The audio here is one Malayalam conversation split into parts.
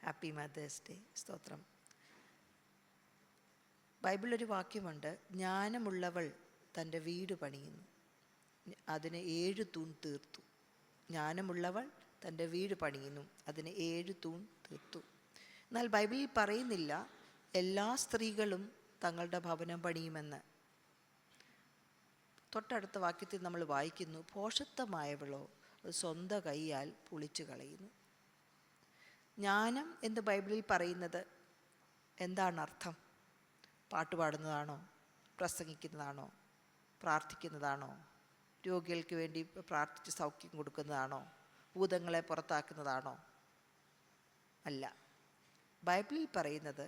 Happy mothers day. സ്തോത്രം. ബൈബിളൊരു വാക്യമുണ്ട്, ജ്ഞാനമുള്ളവൾ തൻ്റെ വീട് പണിയുന്നു, അതിന് 7 തൂൺ തീർത്തു. ജ്ഞാനമുള്ളവൾ തൻ്റെ വീട് പണിയുന്നു, അതിന് 7 തൂൺ തീർത്തു. എന്നാൽ ബൈബിളിൽ പറയുന്നില്ല എല്ലാ സ്ത്രീകളും തങ്ങളുടെ ഭവനം പണിയുമെന്ന്. തൊട്ടടുത്ത വാക്യത്തിൽ നമ്മൾ വായിക്കുന്നു, ഭോഷത്വമായവളോ അത് സ്വന്തം കൈയാൽ പൊളിച്ചു കളയുന്നു. ജ്ഞാനം എന്ന് ബൈബിളിൽ പറയുന്നത് എന്താണ് അർത്ഥം? പാട്ട് പാടുന്നതാണോ? പ്രസംഗിക്കുന്നതാണോ? പ്രാർത്ഥിക്കുന്നതാണോ? രോഗികൾക്ക് വേണ്ടി പ്രാർത്ഥിച്ച് സൗഖ്യം കൊടുക്കുന്നതാണോ? ഭൂതങ്ങളെ പുറത്താക്കുന്നതാണോ? അല്ല. ബൈബിളിൽ പറയുന്നത്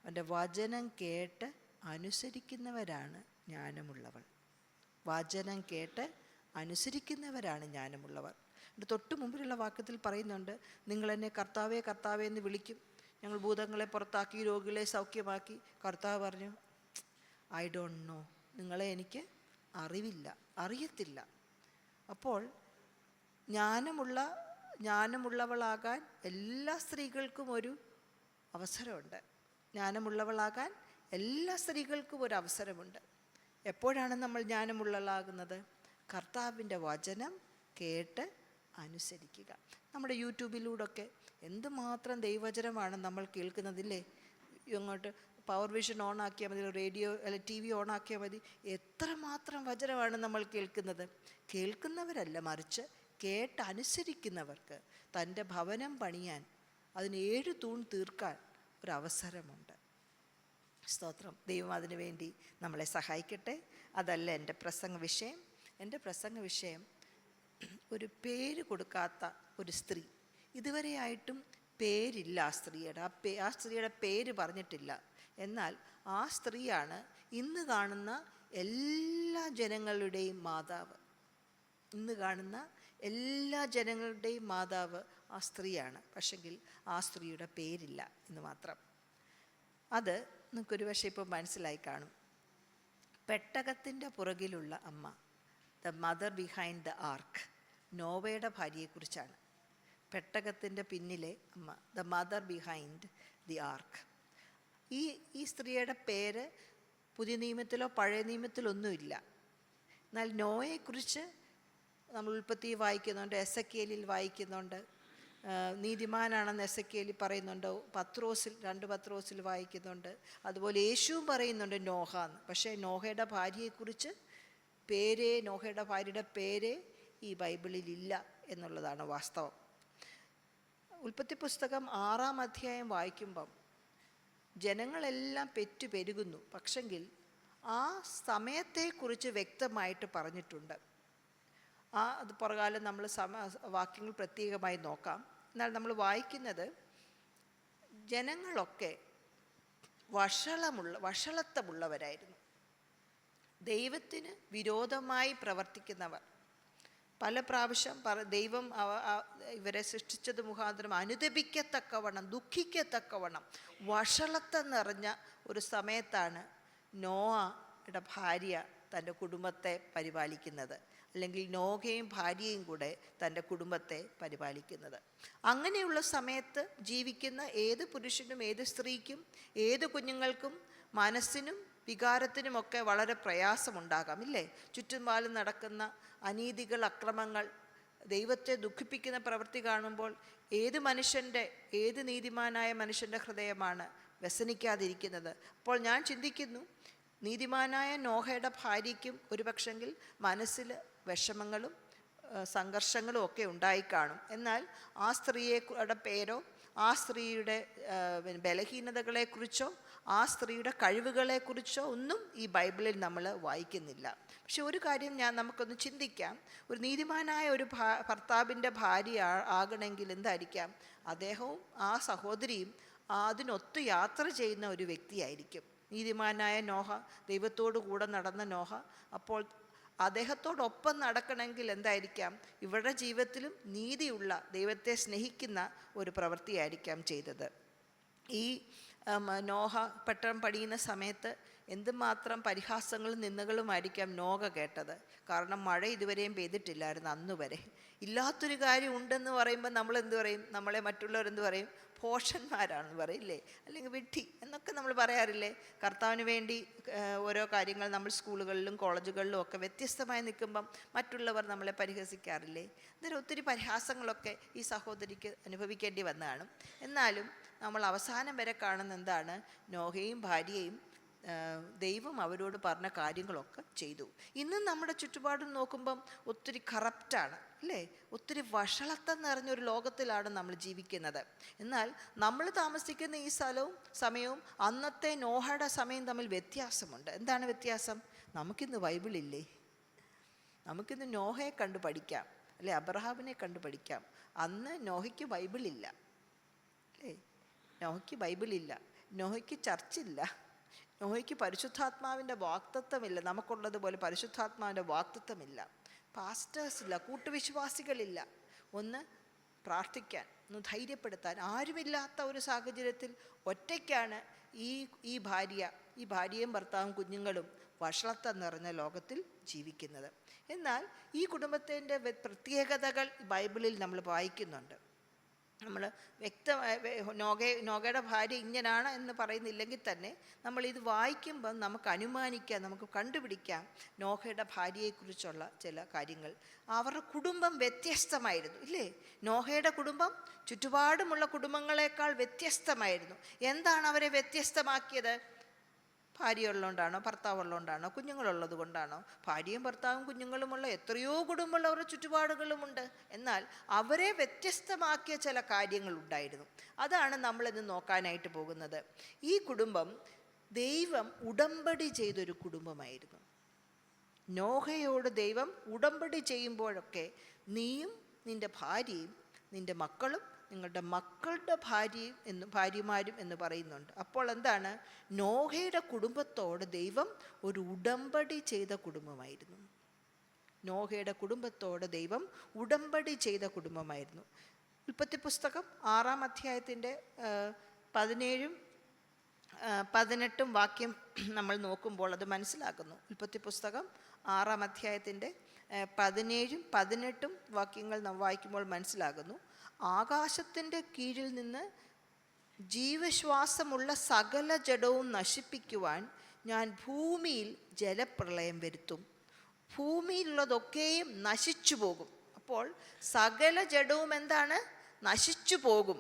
അവൻ്റെ വചനം കേട്ട് അനുസരിക്കുന്നവരാണ് ജ്ഞാനമുള്ളവൾ. വചനം കേട്ട് അനുസരിക്കുന്നവരാണ് ജ്ഞാനമുള്ളവർ. തൊട്ട് മുമ്പിലുള്ള വാക്യത്തിൽ പറയുന്നുണ്ട്, നിങ്ങളെന്നെ കർത്താവേ കർത്താവേ എന്ന് വിളിക്കും, ഞങ്ങൾ ഭൂതങ്ങളെ പുറത്താക്കി രോഗികളെ സൗഖ്യമാക്കി. കർത്താവ് പറഞ്ഞു, ഐ ഡോണ്ട് നോ, നിങ്ങളെ എനിക്ക് അറിയത്തില്ല. അപ്പോൾ ജ്ഞാനമുള്ളവളാകാൻ എല്ലാ സ്ത്രീകൾക്കും ഒരു അവസരമുണ്ട്. ജ്ഞാനമുള്ളവളാകാൻ എല്ലാ സ്ത്രീകൾക്കും ഒരു അവസരമുണ്ട്. എപ്പോഴാണ് നമ്മൾ ജ്ഞാനമുള്ളവളാകുന്നത്? കർത്താവിൻ്റെ വചനം കേട്ട് അനുസരിക്കുക. നമ്മുടെ യൂട്യൂബിലൂടെയൊക്കെ എന്തുമാത്രം ദൈവവചനമാണ് നമ്മൾ കേൾക്കുന്നതില്ലേ? ഇങ്ങോട്ട് പവർ വിഷൻ ഓണാക്കിയാൽ മതി, റേഡിയോ അല്ലെ TV ഓണാക്കിയാൽ മതി, എത്രമാത്രം വചനമാണ് നമ്മൾ കേൾക്കുന്നത്. കേൾക്കുന്നവരല്ല, മറിച്ച് കേട്ടനുസരിക്കുന്നവർക്ക് തൻ്റെ ഭവനം പണിയാൻ, അതിന് 7 തൂൺ തീർക്കാൻ ഒരവസരമുണ്ട്. സ്തോത്രം. ദൈവം അതിനു വേണ്ടി നമ്മളെ സഹായിക്കട്ടെ. അതല്ല എൻ്റെ പ്രസംഗ വിഷയം. എൻ്റെ പ്രസംഗ വിഷയം ഒരു പേര് കൊടുക്കാത്ത ഒരു സ്ത്രീ. ഇതുവരെയായിട്ടും പേരില്ല ആ സ്ത്രീയുടെ. ആ സ്ത്രീയുടെ പേര് പറഞ്ഞിട്ടില്ല. എന്നാൽ ആ സ്ത്രീയാണ് ഇന്ന് കാണുന്ന എല്ലാ ജനങ്ങളുടെയും മാതാവ്. ഇന്ന് കാണുന്ന എല്ലാ ജനങ്ങളുടെയും മാതാവ് ആ സ്ത്രീയാണ്. പക്ഷെങ്കിൽ ആ സ്ത്രീയുടെ പേരില്ല എന്ന് മാത്രം. അത് നിങ്ങൾക്കൊരു പക്ഷേ ഇപ്പോൾ മനസ്സിലായി കാണും. പെട്ടകത്തിൻ്റെ പുറകിലുള്ള അമ്മ, the mother behind the arc, നോവയുടെ ഭാര്യയെക്കുറിച്ചാണ്. പെട്ടകത്തിൻ്റെ പിന്നിലെ അമ്മ, ദ മദർ ബിഹൈൻഡ് ദി ആർക്ക്. ഈ സ്ത്രീയുടെ പേര് പുതിയ നിയമത്തിലോ പഴയ നിയമത്തിലൊന്നുമില്ല. എന്നാൽ നോയെക്കുറിച്ച് നമ്മൾ ഉൽപ്പത്തി വായിക്കുന്നുണ്ട്, എസെക്കിയേലിൽ വായിക്കുന്നുണ്ട്, നീതിമാനാണെന്ന് എസെക്കിയേലിൽ പറയുന്നുണ്ട്, 2 പത്രോസിൽ വായിക്കുന്നുണ്ട്. അതുപോലെ യേശുവും പറയുന്നുണ്ട് നോഹ എന്ന്. പക്ഷേ നോഹയുടെ ഭാര്യയെക്കുറിച്ച് നോഹയുടെ ഭാര്യയുടെ പേര് ഈ ബൈബിളിലില്ല എന്നുള്ളതാണ് വാസ്തവം. ഉൽപ്പത്തി പുസ്തകം 6-ാം അധ്യായം വായിക്കുമ്പം ജനങ്ങളെല്ലാം പെരുകുന്നു. പക്ഷെങ്കിൽ ആ സമയത്തെക്കുറിച്ച് വ്യക്തമായിട്ട് പറഞ്ഞിട്ടുണ്ട്. അത് പുറകാലം നമ്മൾ വാക്യങ്ങൾ പ്രത്യേകമായി നോക്കാം. എന്നാൽ നമ്മൾ വായിക്കുന്നത് ജനങ്ങളൊക്കെ വഷളത്വമുള്ളവരായിരുന്നു. ദൈവത്തിന് വിരോധമായി പ്രവർത്തിക്കുന്നവർ. പല പ്രാവശ്യം ദൈവം ഇവരെ സൃഷ്ടിച്ചത് മുഖാന്തരം അനുതപിക്കത്തക്കവണ്ണം, ദുഃഖിക്കത്തക്കവണ്ണം വഷളത്വം നിറഞ്ഞ ഒരു സമയത്താണ് നോഹയുടെ ഭാര്യ തൻ്റെ കുടുംബത്തെ പരിപാലിക്കുന്നത്. അല്ലെങ്കിൽ നോഹയും ഭാര്യയും കൂടെ തൻ്റെ കുടുംബത്തെ പരിപാലിക്കുന്നത്. അങ്ങനെയുള്ള സമയത്ത് ജീവിക്കുന്ന ഏത് പുരുഷനും ഏത് സ്ത്രീക്കും ഏത് കുഞ്ഞുങ്ങൾക്കും മനസ്സിനും വികാരത്തിനുമൊക്കെ വളരെ പ്രയാസമുണ്ടാകാം, ഇല്ലേ? ചുറ്റുപാടും നടക്കുന്ന അനീതികൾ, അക്രമങ്ങൾ, ദൈവത്തെ ദുഃഖിപ്പിക്കുന്ന പ്രവൃത്തി കാണുമ്പോൾ ഏത് നീതിമാനായ മനുഷ്യൻ്റെ ഹൃദയമാണ് വ്യസനിക്കാതിരിക്കുന്നത്? അപ്പോൾ ഞാൻ ചിന്തിക്കുന്നു, നീതിമാനായ നോഹയുടെ ഭാര്യയ്ക്കും ഒരു പക്ഷെങ്കിൽ മനസ്സിൽ വിഷമങ്ങളും സംഘർഷങ്ങളും ഒക്കെ ഉണ്ടായിക്കാണും. എന്നാൽ ആ സ്ത്രീയുടെ പേരോ ആ സ്ത്രീയുടെ ബലഹീനതകളെക്കുറിച്ചോ ആ സ്ത്രീയുടെ കഴിവുകളെക്കുറിച്ചോ ഒന്നും ഈ ബൈബിളിൽ നമ്മൾ വായിക്കുന്നില്ല. പക്ഷെ ഒരു കാര്യം നമുക്കൊന്ന് ചിന്തിക്കാം. ഒരു നീതിമാനായ ഒരു ഭർത്താവിൻ്റെ ഭാര്യ ആകണമെങ്കിൽ എന്തായിരിക്കാം? അദ്ദേഹവും ആ സഹോദരിയും അതിനൊത്ത് യാത്ര ചെയ്യുന്ന ഒരു വ്യക്തിയായിരിക്കും. നീതിമാനായ നോഹ, ദൈവത്തോടു കൂടെ നടന്ന നോഹ, അപ്പോൾ അദ്ദേഹത്തോടൊപ്പം നടക്കണമെങ്കിൽ എന്തായിരിക്കാം? ഇവരുടെ ജീവിതത്തിലും നീതിയുള്ള, ദൈവത്തെ സ്നേഹിക്കുന്ന ഒരു പ്രവൃത്തിയായിരിക്കാം ചെയ്തത്. ഈ നോഹ പെട്ടകം പണിയുന്ന സമയത്ത് എന്തുമാത്രം പരിഹാസങ്ങളും നിന്ദകളുമായിരിക്കാം നോഹ കേട്ടത്. കാരണം മഴ ഇതുവരെയും പെയ്തിട്ടില്ലായിരുന്നു അന്ന് വരെ. ഇല്ലാത്തൊരു കാര്യം ഉണ്ടെന്ന് പറയുമ്പോൾ നമ്മൾ എന്ത് പറയും? നമ്മളെ മറ്റുള്ളവരെന്ത് പറയും? ഭോഷന്മാരാണെന്ന് പറയില്ലേ, അല്ലെങ്കിൽ വിഡ്ഢി എന്നൊക്കെ നമ്മൾ പറയാറില്ലേ? കർത്താവിന് വേണ്ടി ഓരോ കാര്യങ്ങൾ നമ്മൾ സ്കൂളുകളിലും കോളേജുകളിലും ഒക്കെ വ്യത്യസ്തമായി നിൽക്കുമ്പം മറ്റുള്ളവർ നമ്മളെ പരിഹസിക്കാറില്ലേ? അന്നേരം ഒത്തിരി പരിഹാസങ്ങളൊക്കെ ഈ സഹോദരിക്ക് അനുഭവിക്കേണ്ടി വന്നതാണ്. എന്നാലും നമ്മൾ അവസാനം വരെ കാണുന്ന എന്താണ്? നോഹയും ഭാര്യയും ദൈവം അവരോട് പറഞ്ഞ കാര്യങ്ങളൊക്കെ ചെയ്തു. ഇന്നും നമ്മുടെ ചുറ്റുപാടും നോക്കുമ്പം ഒത്തിരി കറപ്റ്റാണ് അല്ലേ? ഒത്തിരി വഷളത്തം നിറഞ്ഞൊരു ലോകത്തിലാണ് നമ്മൾ ജീവിക്കുന്നത്. എന്നാൽ നമ്മൾ താമസിക്കുന്ന ഈ സ്ഥലവും സമയവും അന്നത്തെ നോഹയുടെ സമയം തമ്മിൽ വ്യത്യാസമുണ്ട്. എന്താണ് വ്യത്യാസം? നമുക്കിന്ന് ബൈബിളില്ലേ? നമുക്കിന്ന് നോഹയെ കണ്ടു പഠിക്കാം അല്ലേ? അബ്രഹാമിനെ കണ്ടു പഠിക്കാം. അന്ന് നോഹയ്ക്ക് ബൈബിളില്ല അല്ലേ? നോഹയ്ക്ക് ബൈബിളില്ല, നോഹയ്ക്ക് ചർച്ചില്ല, നോഹയ്ക്ക് പരിശുദ്ധാത്മാവിൻ്റെ വാഗ്ദത്തമില്ല. നമുക്കുള്ളതുപോലെ പരിശുദ്ധാത്മാവിൻ്റെ വാഗ്ദത്തമില്ല. പാസ്റ്റേഴ്സില്ല, കൂട്ടുവിശ്വാസികളില്ല, ഒന്ന് പ്രാർത്ഥിക്കാൻ, ഒന്ന് ധൈര്യപ്പെടുത്താൻ ആരുമില്ലാത്ത ഒരു സാഹചര്യത്തിൽ ഒറ്റയ്ക്കാണ് ഈ ഭാര്യയും ഭർത്താവും കുഞ്ഞുങ്ങളും വഷളത്തം നിറഞ്ഞ ലോകത്തിൽ ജീവിക്കുന്നത്. എന്നാൽ ഈ കുടുംബത്തിൻ്റെ പ്രത്യേകതകൾ ബൈബിളിൽ നമ്മൾ വായിക്കുന്നുണ്ട്. നമ്മൾ നോഗയുടെ ഭാര്യ ഇങ്ങനാണ് എന്ന് പറയുന്നില്ലെങ്കിൽ തന്നെ നമ്മളിത് വായിക്കുമ്പം നമുക്ക് അനുമാനിക്കാം, നമുക്ക് കണ്ടുപിടിക്കാം നോഹയുടെ ഭാര്യയെക്കുറിച്ചുള്ള ചില കാര്യങ്ങൾ. അവരുടെ കുടുംബം വ്യത്യസ്തമായിരുന്നു ഇല്ലേ? നോഹയുടെ കുടുംബം ചുറ്റുപാടുമുള്ള കുടുംബങ്ങളെക്കാൾ വ്യത്യസ്തമായിരുന്നു. എന്താണ് അവരെ വ്യത്യസ്തമാക്കിയത്? ഭാര്യ ഉള്ളതുകൊണ്ടാണോ? ഭർത്താവ് ഉള്ളതുകൊണ്ടാണോ? കുഞ്ഞുങ്ങളുള്ളത് കൊണ്ടാണോ? ഭാര്യയും ഭർത്താവും കുഞ്ഞുങ്ങളുമുള്ള എത്രയോ കുടുംബമുള്ളവരുടെ ചുറ്റുപാടുകളുമുണ്ട്. എന്നാൽ അവരെ വ്യത്യസ്തമാക്കിയ ചില കാര്യങ്ങളുണ്ടായിരുന്നു. അതാണ് നമ്മളിന്ന് നോക്കാനായിട്ട് പോകുന്നത്. ഈ കുടുംബം ദൈവം ഉടമ്പടി ചെയ്തൊരു കുടുംബമായിരുന്നു. നോഹയോട് ദൈവം ഉടമ്പടി ചെയ്യുമ്പോഴൊക്കെ നീയും നിൻ്റെ ഭാര്യയും നിൻ്റെ മക്കളും നിങ്ങളുടെ മക്കളുടെ ഭാര്യമാരും എന്ന് പറയുന്നുണ്ട്. അപ്പോൾ എന്താണ്? നോഹയുടെ കുടുംബത്തോട് ദൈവം ഒരു ഉടമ്പടി ചെയ്ത കുടുംബമായിരുന്നു. നോഹയുടെ കുടുംബത്തോട് ദൈവം ഉടമ്പടി ചെയ്ത കുടുംബമായിരുന്നു. ഉൽപ്പത്തി പുസ്തകം 6-ാം അധ്യായത്തിൻ്റെ 17-ഉം 18-ഉം വാക്യം നമ്മൾ നോക്കുമ്പോൾ അത് മനസ്സിലാക്കുന്നു. ഉൽപ്പത്തി പുസ്തകം 6-ാം അധ്യായത്തിൻ്റെ 17-ഉം 18-ഉം വാക്യങ്ങൾ നാം വായിക്കുമ്പോൾ മനസ്സിലാകുന്നു. ആകാശത്തിൻ്റെ കീഴിൽ നിന്ന് ജീവശ്വാസമുള്ള സകല ജഡവും നശിപ്പിക്കുവാൻ ഞാൻ ഭൂമിയിൽ ജലപ്രളയം വരുത്തും. ഭൂമിയിലുള്ളതൊക്കെയും നശിച്ചു പോകും. അപ്പോൾ സകല ജഡവും എന്താണ്? നശിച്ചു പോകും.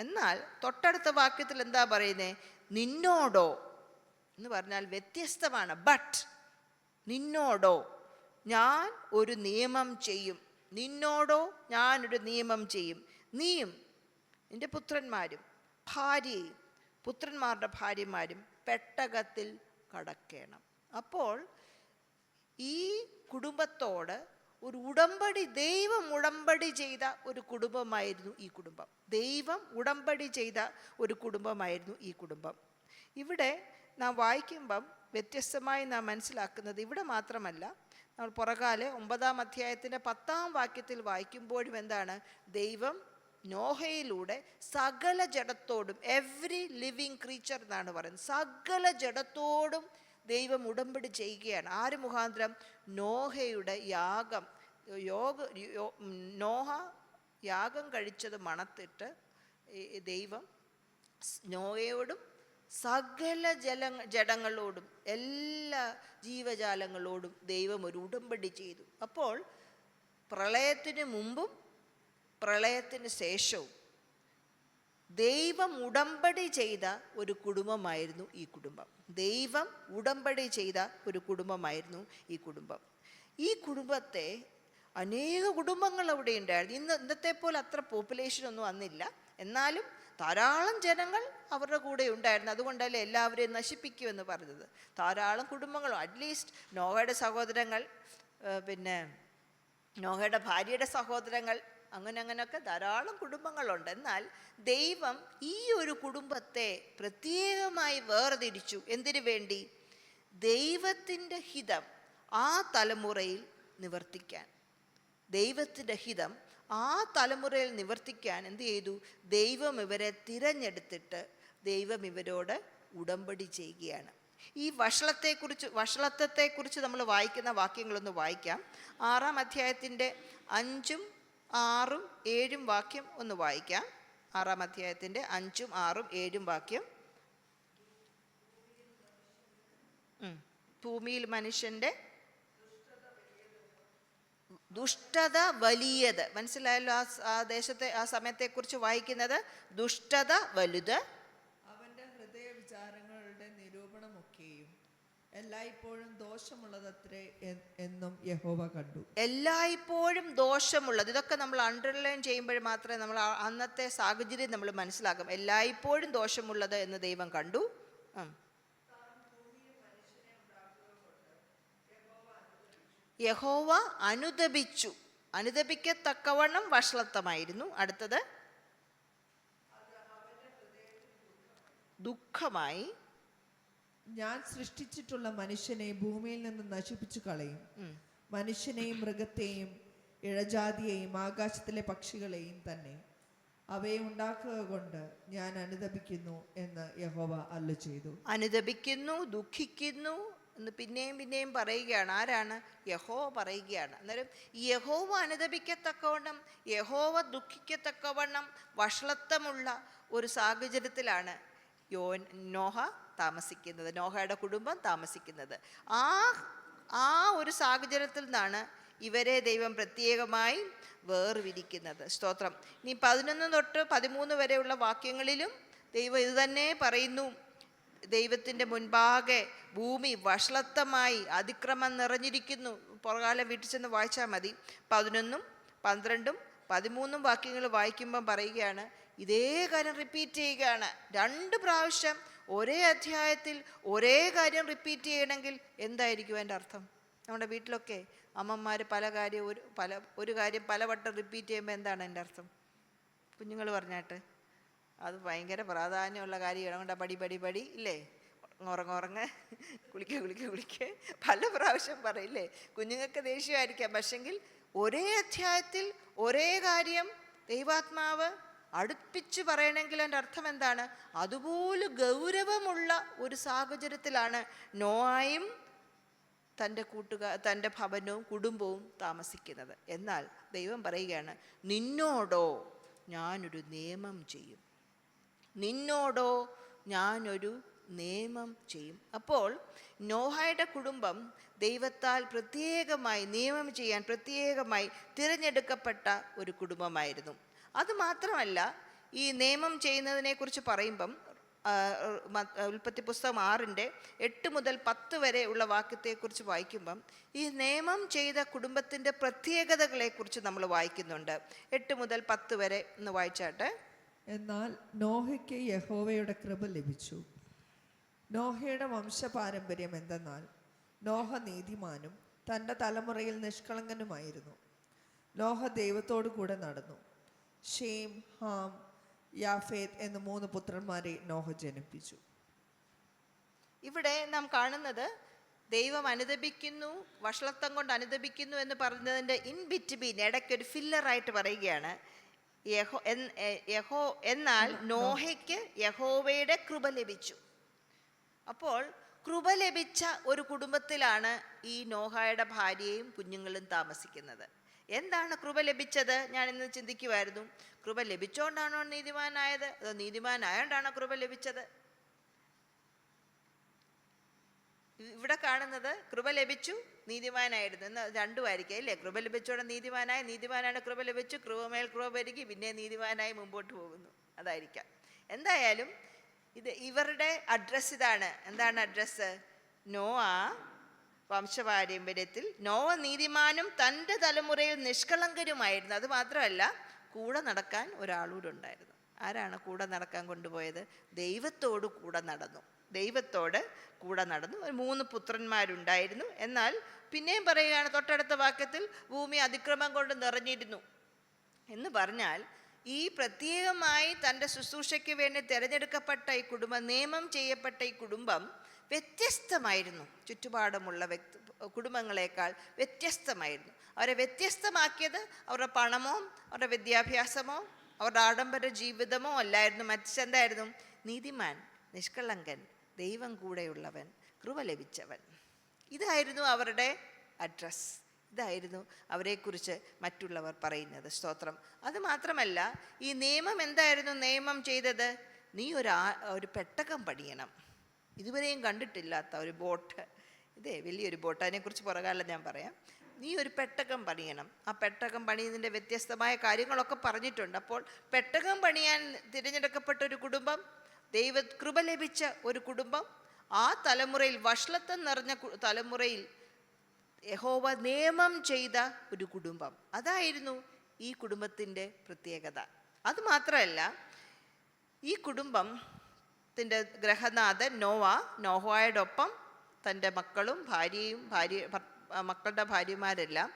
എന്നാൽ തൊട്ടടുത്ത വാക്യത്തിൽ എന്താ പറയുന്നത്? നിന്നോടോ എന്ന് പറഞ്ഞാൽ വ്യത്യസ്തമാണ്. ബട്ട് നിന്നോടോ ഞാൻ ഒരു നിയമം ചെയ്യും. നിന്നോടോ ഞാനൊരു നിയമം ചെയ്യും. നീയും നിൻ്റെ പുത്രന്മാരും ഭാര്യയും പുത്രന്മാരുടെ ഭാര്യമാരും പെട്ടകത്തിൽ കടക്കണം. അപ്പോൾ ഈ കുടുംബത്തോട് ഒരു ഉടമ്പടി, ദൈവം ഉടമ്പടി ചെയ്ത ഒരു കുടുംബമായിരുന്നു ഈ കുടുംബം. ദൈവം ഉടമ്പടി ചെയ്ത ഒരു കുടുംബമായിരുന്നു ഈ കുടുംബം. ഇവിടെ നാം വായിക്കുമ്പം വ്യത്യസ്തമായി നാം മനസ്സിലാക്കുന്നത് ഇവിടെ മാത്രമല്ല, നമ്മൾ പുറകാലെ 9-ാം അധ്യായത്തിൻ്റെ 10-ാം വാക്യത്തിൽ വായിക്കുമ്പോഴും എന്താണ്? ദൈവം നോഹയിലൂടെ സകല ജഡത്തോടും, എവ്രി ലിവിങ് ക്രീച്ചർ എന്നാണ് പറയുന്നത്, സകല ജഡത്തോടും ദൈവം ഉടമ്പടി ചെയ്യുകയാണ്. ആര് മുഖാന്തരം? നോഹയുടെ യാഗം. നോഹ യാഗം കഴിച്ചത് മണത്തിട്ട് ദൈവം നോഹയോടും സകല ജഡങ്ങളോടും എല്ലാ ജീവജാലങ്ങളോടും ദൈവം ഒരു ഉടമ്പടി ചെയ്തു. അപ്പോൾ പ്രളയത്തിന് മുമ്പും പ്രളയത്തിന് ശേഷവും ദൈവം ഉടമ്പടി ചെയ്ത ഒരു കുടുംബമായിരുന്നു ഈ കുടുംബം. ദൈവം ഉടമ്പടി ചെയ്ത ഒരു കുടുംബമായിരുന്നു ഈ കുടുംബം. ഈ കുടുംബത്തെ അനേക കുടുംബങ്ങൾ അവിടെ ഉണ്ടായിരുന്നു. ഇന്നത്തെ പോലെ അത്ര പോപ്പുലേഷൻ ഒന്നും അന്നില്ല. എന്നാലും ധാരാളം ജനങ്ങൾ അവരുടെ കൂടെ ഉണ്ടായിരുന്നു. അതുകൊണ്ടല്ലേ എല്ലാവരെയും നശിപ്പിക്കുമെന്ന് പറഞ്ഞത്. ധാരാളം കുടുംബങ്ങളും, അറ്റ്ലീസ്റ്റ് നോഹയുടെ സഹോദരങ്ങൾ, പിന്നെ നോഹയുടെ ഭാര്യയുടെ സഹോദരങ്ങൾ, അങ്ങനെയൊക്കെ ധാരാളം കുടുംബങ്ങളുണ്ട്. എന്നാൽ ദൈവം ഈ ഒരു കുടുംബത്തെ പ്രത്യേകമായി വേർതിരിച്ചു. എന്തിനു വേണ്ടി? ദൈവത്തിൻ്റെ ഹിതം ആ തലമുറയിൽ നിവർത്തിക്കാൻ. ദൈവത്തിൻ്റെ ഹിതം ആ തലമുറയിൽ നിവർത്തിക്കാൻ എന്ത് ചെയ്തു? ദൈവം ഇവരെ തിരഞ്ഞെടുത്തിട്ട് ദൈവം ഇവരോട് ഉടമ്പടി ചെയ്യുകയാണ്. ഈ വഷളത്വത്തെക്കുറിച്ച് നമ്മൾ വായിക്കുന്ന വാക്യങ്ങളൊന്ന് വായിക്കാം. 6-ാം അധ്യായത്തിൻ്റെ 5-ഉം 6-ഉം 7-ഉം വാക്യം ഒന്ന് വായിക്കാം. 6-ാം അധ്യായത്തിൻ്റെ 5-ഉം 6-ഉം 7-ഉം വാക്യം. ഭൂമിയിൽ മനുഷ്യൻ്റെ ദുഷ്ടത വലിയത്. മനസ്സിലായല്ലോ ആ ദേശത്തെ ആ സമയത്തെക്കുറിച്ച് വായിക്കുന്നത്. ദുഷ്ടത വലുത്, അവന്റെ ഹൃദയ വിചാരങ്ങളുടെ നിരൂപണമൊക്കെയും എല്ലായ്പ്പോഴും ദോഷമുള്ളതത്രേ എന്നും യഹോവ കണ്ടു. എല്ലായ്പ്പോഴും ദോഷമുള്ളത്. ഇതൊക്കെ നമ്മൾ അണ്ടർലൈൻ ചെയ്യുമ്പോൾ മാത്രമേ നമ്മൾ അന്നത്തെ സാഹചര്യം നമ്മൾ മനസ്സിലാക്കും. എല്ലായ്പ്പോഴും ദോഷമുള്ളത് എന്ന് ദൈവം കണ്ടു. യഹോവ അനുതപിച്ചു. അനുതപിക്കത്തക്കവണ്ണം വഷളത്വമായിരുന്നു. അടുത്തത് ദുഃഖമായി. ഞാൻ സൃഷ്ടിച്ചിട്ടുള്ള മനുഷ്യനെ ഭൂമിയിൽ നിന്ന് നശിപ്പിച്ചു കളയും. മനുഷ്യനെയും മൃഗത്തെയും ഇഴജാതിയെയും ആകാശത്തിലെ പക്ഷികളെയും തന്നെ അവയെ ഉണ്ടാക്കുക കൊണ്ട് ഞാൻ അനുതപിക്കുന്നു എന്ന് യഹോവ അരുളിച്ചെയ്തു. അനുതപിക്കുന്നു, ദുഃഖിക്കുന്നു എന്ന് പിന്നെയും പറയുകയാണ്. ആരാണ്? യഹോവ പറയുകയാണ്. അന്നേരം യഹോവ അനുതപിക്കത്തക്കവണ്ണം, യഹോവ ദുഃഖിക്കത്തക്കവണ്ണം വഷളത്വമുള്ള ഒരു സാഹചര്യത്തിലാണ് നോഹ താമസിക്കുന്നത്, നോഹയുടെ കുടുംബം താമസിക്കുന്നത്. ആ ഒരു സാഹചര്യത്തിൽ നിന്നാണ് ഇവരെ ദൈവം പ്രത്യേകമായി വേർതിരിക്കുന്നത്. സ്തോത്രം. ഇനി 11 തൊട്ട് 13 വരെയുള്ള വാക്യങ്ങളിലും ദൈവം ഇത് തന്നെ പറയുന്നു. ദൈവത്തിൻ്റെ മുൻപാകെ ഭൂമി വഷളത്വമായി അതിക്രമം നിറഞ്ഞിരിക്കുന്നു. പുറകാലം വീട്ടിൽ ചെന്ന് വായിച്ചാൽ മതി. 11, 12, 13 വാക്യങ്ങൾ വായിക്കുമ്പം പറയുകയാണ്, ഇതേ കാര്യം റിപ്പീറ്റ് ചെയ്യുകയാണ്. 2 പ്രാവശ്യം ഒരേ അധ്യായത്തിൽ ഒരേ കാര്യം റിപ്പീറ്റ് ചെയ്യണമെങ്കിൽ എന്തായിരിക്കും അതിൻ്റെ അർത്ഥം? നമ്മുടെ വീട്ടിലൊക്കെ അമ്മമാർ ഒരു കാര്യം പലവട്ടം റിപ്പീറ്റ് ചെയ്യുമ്പോൾ എന്താണ് എൻ്റെ അർത്ഥം? കുഞ്ഞുങ്ങൾ പറഞ്ഞാട്ട് അത് ഭയങ്കര പ്രാധാന്യമുള്ള കാര്യമാണ്. കൊണ്ട് പടി ഇല്ലേ, ഉറങ്ങ്, കുളിക്ക് പല പ്രാവശ്യം പറയില്ലേ. കുഞ്ഞുങ്ങൾക്ക് ദേഷ്യമായിരിക്കാം, പക്ഷെങ്കിൽ ഒരേ അധ്യായത്തിൽ ഒരേ കാര്യം ദൈവാത്മാവ് അടുപ്പിച്ച് പറയണമെങ്കിൽ എൻ്റെ അർത്ഥം എന്താണ്? അതുപോലെ ഗൗരവമുള്ള ഒരു സാഹചര്യത്തിലാണ് നോയും തൻ്റെ ഭവനവും കുടുംബവും താമസിക്കുന്നത്. എന്നാൽ ദൈവം പറയുകയാണ്, നിന്നോടോ ഞാനൊരു നിയമം ചെയ്യും, നിന്നോടോ ഞാനൊരു നിയമം ചെയ്യും. അപ്പോൾ നോഹയുടെ കുടുംബം ദൈവത്താൽ പ്രത്യേകമായി നിയമം ചെയ്യാൻ പ്രത്യേകമായി തിരഞ്ഞെടുക്കപ്പെട്ട ഒരു കുടുംബമായിരുന്നു. അതുമാത്രമല്ല, ഈ നിയമം ചെയ്യുന്നതിനെക്കുറിച്ച് പറയുമ്പം ഉൽപ്പത്തി പുസ്തകം 6-ന്റെ 8 മുതൽ 10 വരെ ഉള്ള വാക്യത്തെക്കുറിച്ച് വായിക്കുമ്പം ഈ നിയമം ചെയ്ത കുടുംബത്തിൻ്റെ പ്രത്യേകതകളെക്കുറിച്ച് നമ്മൾ വായിക്കുന്നുണ്ട്. 8 മുതൽ 10 വരെ ഒന്ന് വായിച്ചാട്ടെ. എന്നാൽ നോഹയ്ക്ക് യഹോവയുടെ കൃപ ലഭിച്ചു. നോഹയുടെ വംശപാരമ്പര്യം എന്തെന്നാൽ നോഹ നീതിമാനും തൻ്റെ തലമുറയിൽ നിഷ്കളങ്കനുമായിരുന്നു. നോഹ ദൈവത്തോടു കൂടെ നടന്നു. ഷേം, ഹാം, യാഫേത്ത് എന്ന 3 പുത്രന്മാരെ നോഹ ജനിപ്പിച്ചു. ഇവിടെ നാം കാണുന്നത് ദൈവം അനുതപിക്കുന്നു, വഷളത്വം കൊണ്ട് അനുതപിക്കുന്നു എന്ന് പറഞ്ഞതിൻ്റെ ഇൻ ബിറ്റ്വീൻ ഇടയ്ക്കൊരു ഫില്ലറായിട്ട് പറയുകയാണ്, എന്നാൽ നോഹയ്ക്ക് യഹോവയുടെ കൃപ ലഭിച്ചു. അപ്പോൾ കൃപ ലഭിച്ച ഒരു കുടുംബത്തിലാണ് ഈ നോഹയുടെ ഭാര്യയും കുഞ്ഞുങ്ങളും താമസിക്കുന്നത്. എന്താണ് കൃപ ലഭിച്ചത്? ഞാൻ ഇന്ന് ചിന്തിക്കുമായിരുന്നു. കൃപ ലഭിച്ചുകൊണ്ടാണോ നീതിമാനായത്, അതോ നീതിമാനായോണ്ടാണോ കൃപ ലഭിച്ചത്? ഇവിടെ കാണുന്നത് കൃപ ലഭിച്ചു, നീതിമാനായിരുന്നു എന്ന് രണ്ടുമായിരിക്കും അല്ലേ? കൃപ ലഭിച്ചോടെ നീതിമാനാണ് കൃപ ലഭിച്ചു, കൃപമേൽ കൃപ പെരുകി, പിന്നെ നീതിമാനായി മുമ്പോട്ട് പോകുന്നു. അതായിരിക്കാം. എന്തായാലും ഇത് ഇവരുടെ അഡ്രസ്സ് ഇതാണ്. എന്താണ് അഡ്രസ്സ്? നോവ വംശപാരമ്പര്യത്തിൽ നോവ നീതിമാനും തൻ്റെ തലമുറയിൽ നിഷ്കളങ്കരുമായിരുന്നു. അത് മാത്രമല്ല, കൂടെ നടക്കാൻ ഒരാളൂടെ ഉണ്ടായിരുന്നു. ആരാണ് കൂടെ നടക്കാൻ കൊണ്ടുപോയത്? ദൈവത്തോട് കൂടെ നടന്നു. 3 പുത്രന്മാരുണ്ടായിരുന്നു. എന്നാൽ പിന്നെയും പറയുകയാണ് തൊട്ടടുത്ത വാക്യത്തിൽ, ഭൂമി അതിക്രമം കൊണ്ട് നിറഞ്ഞിരുന്നു എന്ന് പറഞ്ഞാൽ ഈ പ്രത്യേകമായി തൻ്റെ ശുശ്രൂഷയ്ക്ക് വേണ്ടി തിരഞ്ഞെടുക്കപ്പെട്ട ഈ കുടുംബം, നിയമം ചെയ്യപ്പെട്ട ഈ കുടുംബം വ്യത്യസ്തമായിരുന്നു. ചുറ്റുപാടുമുള്ള കുടുംബങ്ങളെക്കാൾ വ്യത്യസ്തമായിരുന്നു. അവരെ വ്യത്യസ്തമാക്കിയത് അവരുടെ പണമോ അവരുടെ വിദ്യാഭ്യാസമോ അവരുടെ ആഡംബര ജീവിതമോ അല്ലായിരുന്നു. മറ്റെന്തായിരുന്നു? നീതിമാൻ, നിഷ്കളങ്കൻ, ദൈവം കൂടെയുള്ളവൻ, കൃപ ലഭിച്ചവൻ. ഇതായിരുന്നു അവരുടെ അഡ്രസ്സ്, ഇതായിരുന്നു അവരെക്കുറിച്ച് മറ്റുള്ളവർ പറയുന്നത്. സ്തോത്രം. അത് മാത്രമല്ല, ഈ നിയമം എന്തായിരുന്നു നിയമം ചെയ്തത്? നീ ഒരു പെട്ടകം പണിയണം. ഇതുവരെയും കണ്ടിട്ടില്ലാത്ത ഒരു ബോട്ട്, ഇതേ വലിയൊരു ബോട്ട്, അതിനെക്കുറിച്ച് പുറകാലം ഞാൻ പറയാം. നീ ഒരു പെട്ടകം പണിയണം. ആ പെട്ടകം പണിയുന്നതിൻ്റെ വ്യത്യസ്തമായ കാര്യങ്ങളൊക്കെ പറഞ്ഞിട്ടുണ്ട്. അപ്പോൾ പെട്ടകം പണിയാൻ തിരഞ്ഞെടുക്കപ്പെട്ട ഒരു കുടുംബം, ദൈവകൃപ ലഭിച്ച ഒരു കുടുംബം, ആ തലമുറയിൽ, വഷളത്വം നിറഞ്ഞ തലമുറയിൽ യഹോവ നിയമം ചെയ്ത ഒരു കുടുംബം. അതായിരുന്നു ഈ കുടുംബത്തിൻ്റെ പ്രത്യേകത. അതുമാത്രമല്ല, ഈ കുടുംബത്തിൻ്റെ ഗ്രഹനാഥൻ നോഹയോടൊപ്പം തൻ്റെ മക്കളും ഭാര്യയും മക്കളുടെ ഭാര്യമാരെല്ലാം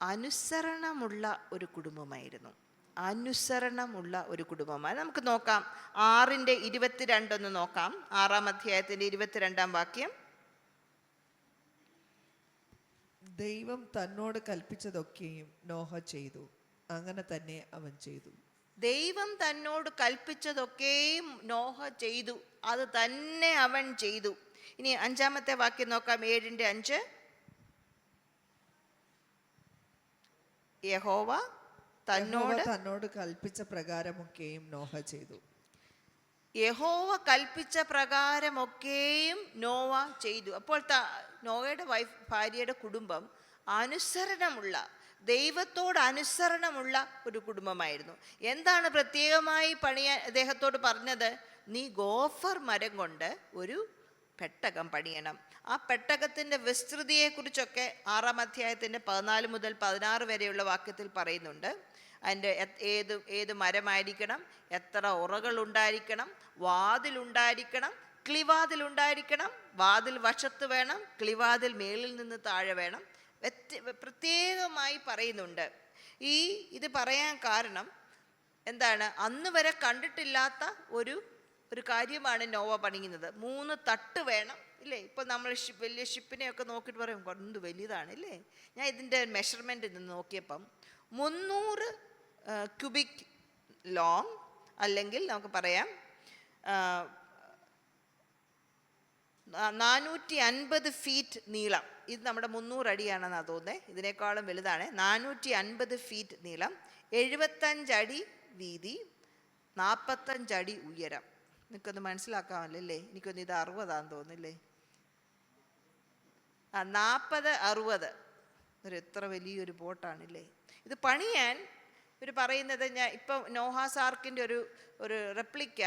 അനുസരണമുള്ള ഒരു കുടുംബമായിരുന്നു. അനുസരണമുള്ള ഒരു കുടുംബമായി നമുക്ക് നോക്കാം. 6:22 നോക്കാം. 6-ാം അധ്യായത്തിൻ്റെ 22-ാം വാക്യം. ദൈവം തന്നോട് കൽപ്പിച്ചതൊക്കെയും നോഹ ചെയ്തു, അങ്ങനെ തന്നെ അവൻ ചെയ്തു. ദൈവം തന്നോട് കൽപ്പിച്ചതൊക്കെയും നോഹ ചെയ്തു, അത് തന്നെ അവൻ ചെയ്തു. ഇനി 5-ാമത്തെ വാക്യം നോക്കാം. 7:5. യഹോവ തന്നോട് കൽപ്പിച്ച പ്രകാരമൊക്കെയും നോഹ ചെയ്തു. യഹോവ കൽപ്പിച്ച പ്രകാരമൊക്കെയും നോവ ചെയ്തു. അപ്പോൾ നോവയുടെ ഭാര്യയുടെ കുടുംബം അനുസരണമുള്ള, ദൈവത്തോട് അനുസരണമുള്ള ഒരു കുടുംബമായിരുന്നു. എന്താണ് പ്രത്യേകമായി പണിയാൻ അദ്ദേഹത്തോട് പറഞ്ഞത്? നീ ഗോഫർ മരം കൊണ്ട് ഒരു പെട്ടകം പണിയണം. ആ പെട്ടകത്തിൻ്റെ വിസ്തൃതിയെക്കുറിച്ചൊക്കെ 6-ാം അധ്യായത്തിൻ്റെ 14 മുതൽ 16 വരെയുള്ള വാക്യത്തിൽ പറയുന്നുണ്ട്. അതിൻ്റെ ഏത് മരമായിരിക്കണം, എത്ര ഉറകളുണ്ടായിരിക്കണം, വാതിലുണ്ടായിരിക്കണം, കിളിവാതിലുണ്ടായിരിക്കണം, വാതിൽ വശത്ത് വേണം, കിളിവാതിൽ മേളിൽ നിന്ന് താഴെ വേണം, പ്രത്യേകമായി പറയുന്നുണ്ട്. ഇത് പറയാൻ കാരണം എന്താണ്? അന്ന് വരെ കണ്ടിട്ടില്ലാത്ത ഒരു കാര്യമാണ് നോവ പണിയുന്നത്. 3 തട്ട് വേണം, ഇല്ലേ? ഇപ്പം നമ്മൾ വലിയ ഷിപ്പിനെയൊക്കെ നോക്കിയിട്ട് പറയും എന്ത് വലുതാണ്, ഇല്ലേ? ഞാൻ ഇതിൻ്റെ മെഷർമെൻറ്റ് നിന്ന് നോക്കിയപ്പം 300 ക്യൂബിക് ലോങ്, അല്ലെങ്കിൽ നമുക്ക് പറയാം 450 ഫീറ്റ് നീളം. ഇത് നമ്മുടെ 300 അടിയാണെന്നാണ് തോന്നുന്നത്. ഇതിനേക്കാളും വലുതാണ്. 450 ഫീറ്റ് നീളം, 75 അടി വീതി, 45 അടി ഉയരം. നിനക്കൊന്ന് മനസ്സിലാക്കാമല്ലോ അല്ലേ? എനിക്കൊന്ന് ഇത് 60 തോന്നുന്നില്ലേ? 40-60 എത്ര വലിയൊരു ബോട്ടാണില്ലേ? ഇത് പണിയാൻ ഇവർ പറയുന്നത്, ഞാൻ ഇപ്പം നോഹാസ് ആർക്കിൻ്റെ ഒരു റെപ്ലിക്ക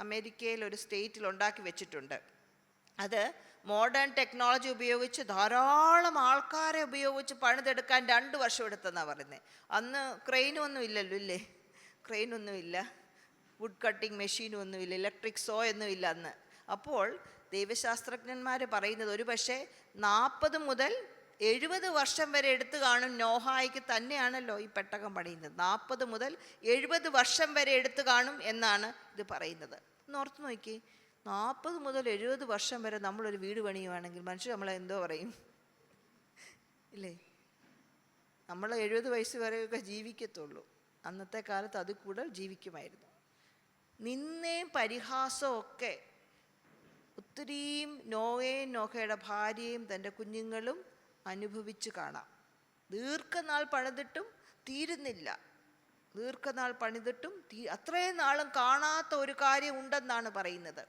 അമേരിക്കയിൽ ഒരു സ്റ്റേറ്റിൽ ഉണ്ടാക്കി വെച്ചിട്ടുണ്ട്. അത് മോഡേൺ ടെക്നോളജി ഉപയോഗിച്ച് ധാരാളം ആൾക്കാരെ ഉപയോഗിച്ച് പണിതെടുക്കാൻ 2 വർഷം എടുത്തെന്നാണ് പറയുന്നത്. അന്ന് ക്രെയിനൊന്നും ഇല്ലല്ലോ, ഇല്ലേ? ക്രെയിനൊന്നും ഇല്ല, വുഡ് കട്ടിങ് മെഷീനും ഒന്നുമില്ല, ഇലക്ട്രിക് സോ ഒന്നും ഇല്ല അന്ന്. അപ്പോൾ ദൈവശാസ്ത്രജ്ഞന്മാർ പറയുന്നത് ഒരു പക്ഷേ 40 മുതൽ 70 വർഷം വരെ എടുത്തു കാണും. നോഹായ്ക്ക് തന്നെയാണല്ലോ ഈ പെട്ടകം പണിയുന്നത്. 40 മുതൽ 70 വർഷം വരെ എടുത്തു കാണും എന്നാണ് ഇത് പറയുന്നത്. ഒന്ന് ഓർത്ത് നോക്കി, 40 മുതൽ 70 വർഷം വരെ നമ്മളൊരു വീട് പണിയുവാണെങ്കിൽ മനുഷ്യർ നമ്മളെ എന്തോ പറയും, ഇല്ലേ? നമ്മൾ 70 വയസ്സ് വരെയൊക്കെ ജീവിക്കത്തുള്ളൂ. അന്നത്തെ കാലത്ത് അത് കൂടുതൽ ജീവിക്കുമായിരുന്നു. നിന്നേയും പരിഹാസവും ഒക്കെ ഒത്തിരിയും നോഹയുടെ ഭാര്യയും തൻ്റെ കുഞ്ഞുങ്ങളും അനുഭവിച്ച് കാണാം. ദീർഘനാൾ പണിതിട്ടും തീരുന്നില്ല. ദീർഘനാൾ പണിതിട്ടും അത്രയും നാളും കാണാത്ത ഒരു കാര്യം ഉണ്ടെന്നാണ് പറയുന്നത്.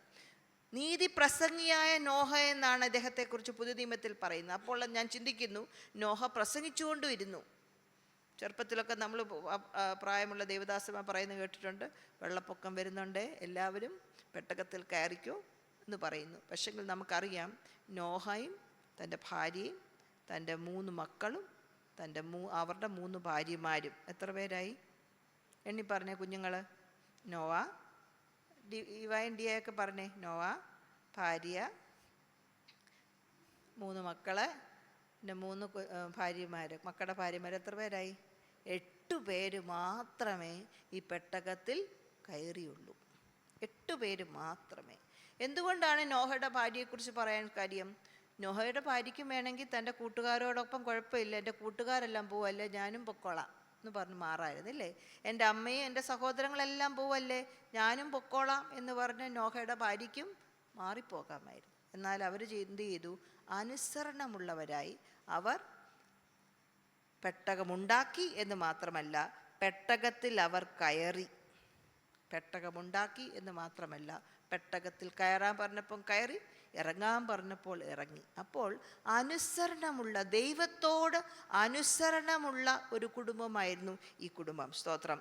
നീതി പ്രസംഗിയായ നോഹ എന്നാണ് അദ്ദേഹത്തെക്കുറിച്ച് പുതിയ നിയമത്തിൽ പറയുന്നത്. അപ്പോൾ ഞാൻ ചിന്തിക്കുന്നു, നോഹ പ്രസംഗിച്ചുകൊണ്ടും ഇരുന്നു. ചെറുപ്പത്തിലൊക്കെ നമ്മൾ പ്രായമുള്ള ദേവദാസന്മാർ പറയുന്നത് കേട്ടിട്ടുണ്ട്, വെള്ളപ്പൊക്കം വരുന്നുണ്ട്, എല്ലാവരും പെട്ടകത്തിൽ കയറിക്കോ എന്ന് പറയുന്നു. പക്ഷെങ്കിൽ നമുക്കറിയാം, നോഹയും തൻ്റെ ഭാര്യയും തൻ്റെ 3 മക്കളും അവരുടെ 3 ഭാര്യമാരും, എത്ര പേരായി എണ്ണി പറഞ്ഞേ കുഞ്ഞുങ്ങൾ? നോവ, ഡിയൊക്കെ പറഞ്ഞേ. നോവ, ഭാര്യ, 3 മക്കള്, പിന്നെ 3 ഭാര്യമാർ, മക്കളുടെ ഭാര്യമാർ, എത്ര പേരായി? 8 പേര് മാത്രമേ ഈ പെട്ടകത്തിൽ കയറിയുള്ളൂ. 8 പേര് മാത്രമേ. എന്തുകൊണ്ടാണ് നോഹയുടെ ഭാര്യയെക്കുറിച്ച് പറയാൻ കാര്യം? നോഹയുടെ ഭാര്യയ്ക്കും വേണമെങ്കിൽ തൻ്റെ കൂട്ടുകാരോടൊപ്പം കുഴപ്പമില്ല, എൻ്റെ കൂട്ടുകാരെല്ലാം പോവല്ലേ, ഞാനും പൊക്കോളാം എന്ന് പറഞ്ഞ് മാറായിരുന്നില്ലേ? എൻ്റെ അമ്മയും എൻ്റെ സഹോദരങ്ങളെല്ലാം പോവല്ലേ, ഞാനും പൊക്കോളാം എന്ന് പറഞ്ഞ് നോഹയുടെ ഭാര്യയ്ക്കും മാറിപ്പോകാമായിരുന്നു. എന്നാൽ അവർ എന്ത് ചെയ്തു? അനുസരണമുള്ളവരായി അവർ പെട്ടകമുണ്ടാക്കി എന്ന് മാത്രമല്ല, പെട്ടകത്തിൽ അവർ കയറി. പെട്ടകമുണ്ടാക്കി എന്ന് മാത്രമല്ല, പെട്ടകത്തിൽ കയറാൻ പറഞ്ഞപ്പോൾ കയറി, ഇറങ്ങാൻ പറഞ്ഞപ്പോൾ ഇറങ്ങി. അപ്പോൾ അനുസരണമുള്ള, ദൈവത്തോട് അനുസരണമുള്ള ഒരു കുടുംബമായിരുന്നു ഈ കുടുംബം. സ്തോത്രം.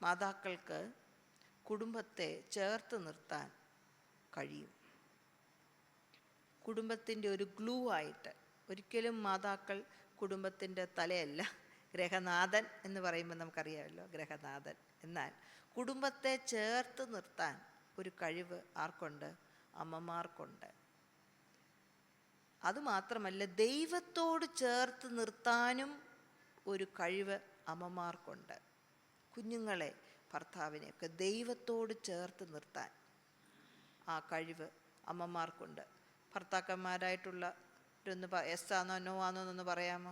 മാതാക്കൾക്ക് കുടുംബത്തെ ചേർത്ത് നിർത്താൻ കഴിയും. കുടുംബത്തിൻ്റെ ഒരു ഗ്ലൂ ആയിട്ട്. ഒരിക്കലും മാതാക്കൾ കുടുംബത്തിൻ്റെ തലയല്ല. ഗ്രഹനാഥൻ എന്ന് പറയുമ്പോൾ നമുക്കറിയാമല്ലോ, ഗ്രഹനാഥൻ. എന്നാൽ കുടുംബത്തെ ചേർത്ത് നിർത്താൻ ഒരു കഴിവ് ആർക്കുണ്ട്? അമ്മമാർക്കുണ്ട്. അതുമാത്രമല്ല, ദൈവത്തോട് ചേർത്ത് നിർത്താനും ഒരു കഴിവ് അമ്മമാർക്കുണ്ട്. കുഞ്ഞുങ്ങളെ, ഭർത്താവിനെ ഒക്കെ ദൈവത്തോട് ചേർത്ത് നിർത്താൻ ആ കഴിവ് അമ്മമാർക്കുണ്ട്. ഭർത്താക്കന്മാരായിട്ടുള്ള യെസ് ആണോ നോ ആണോ എന്നൊന്ന് പറയാമോ?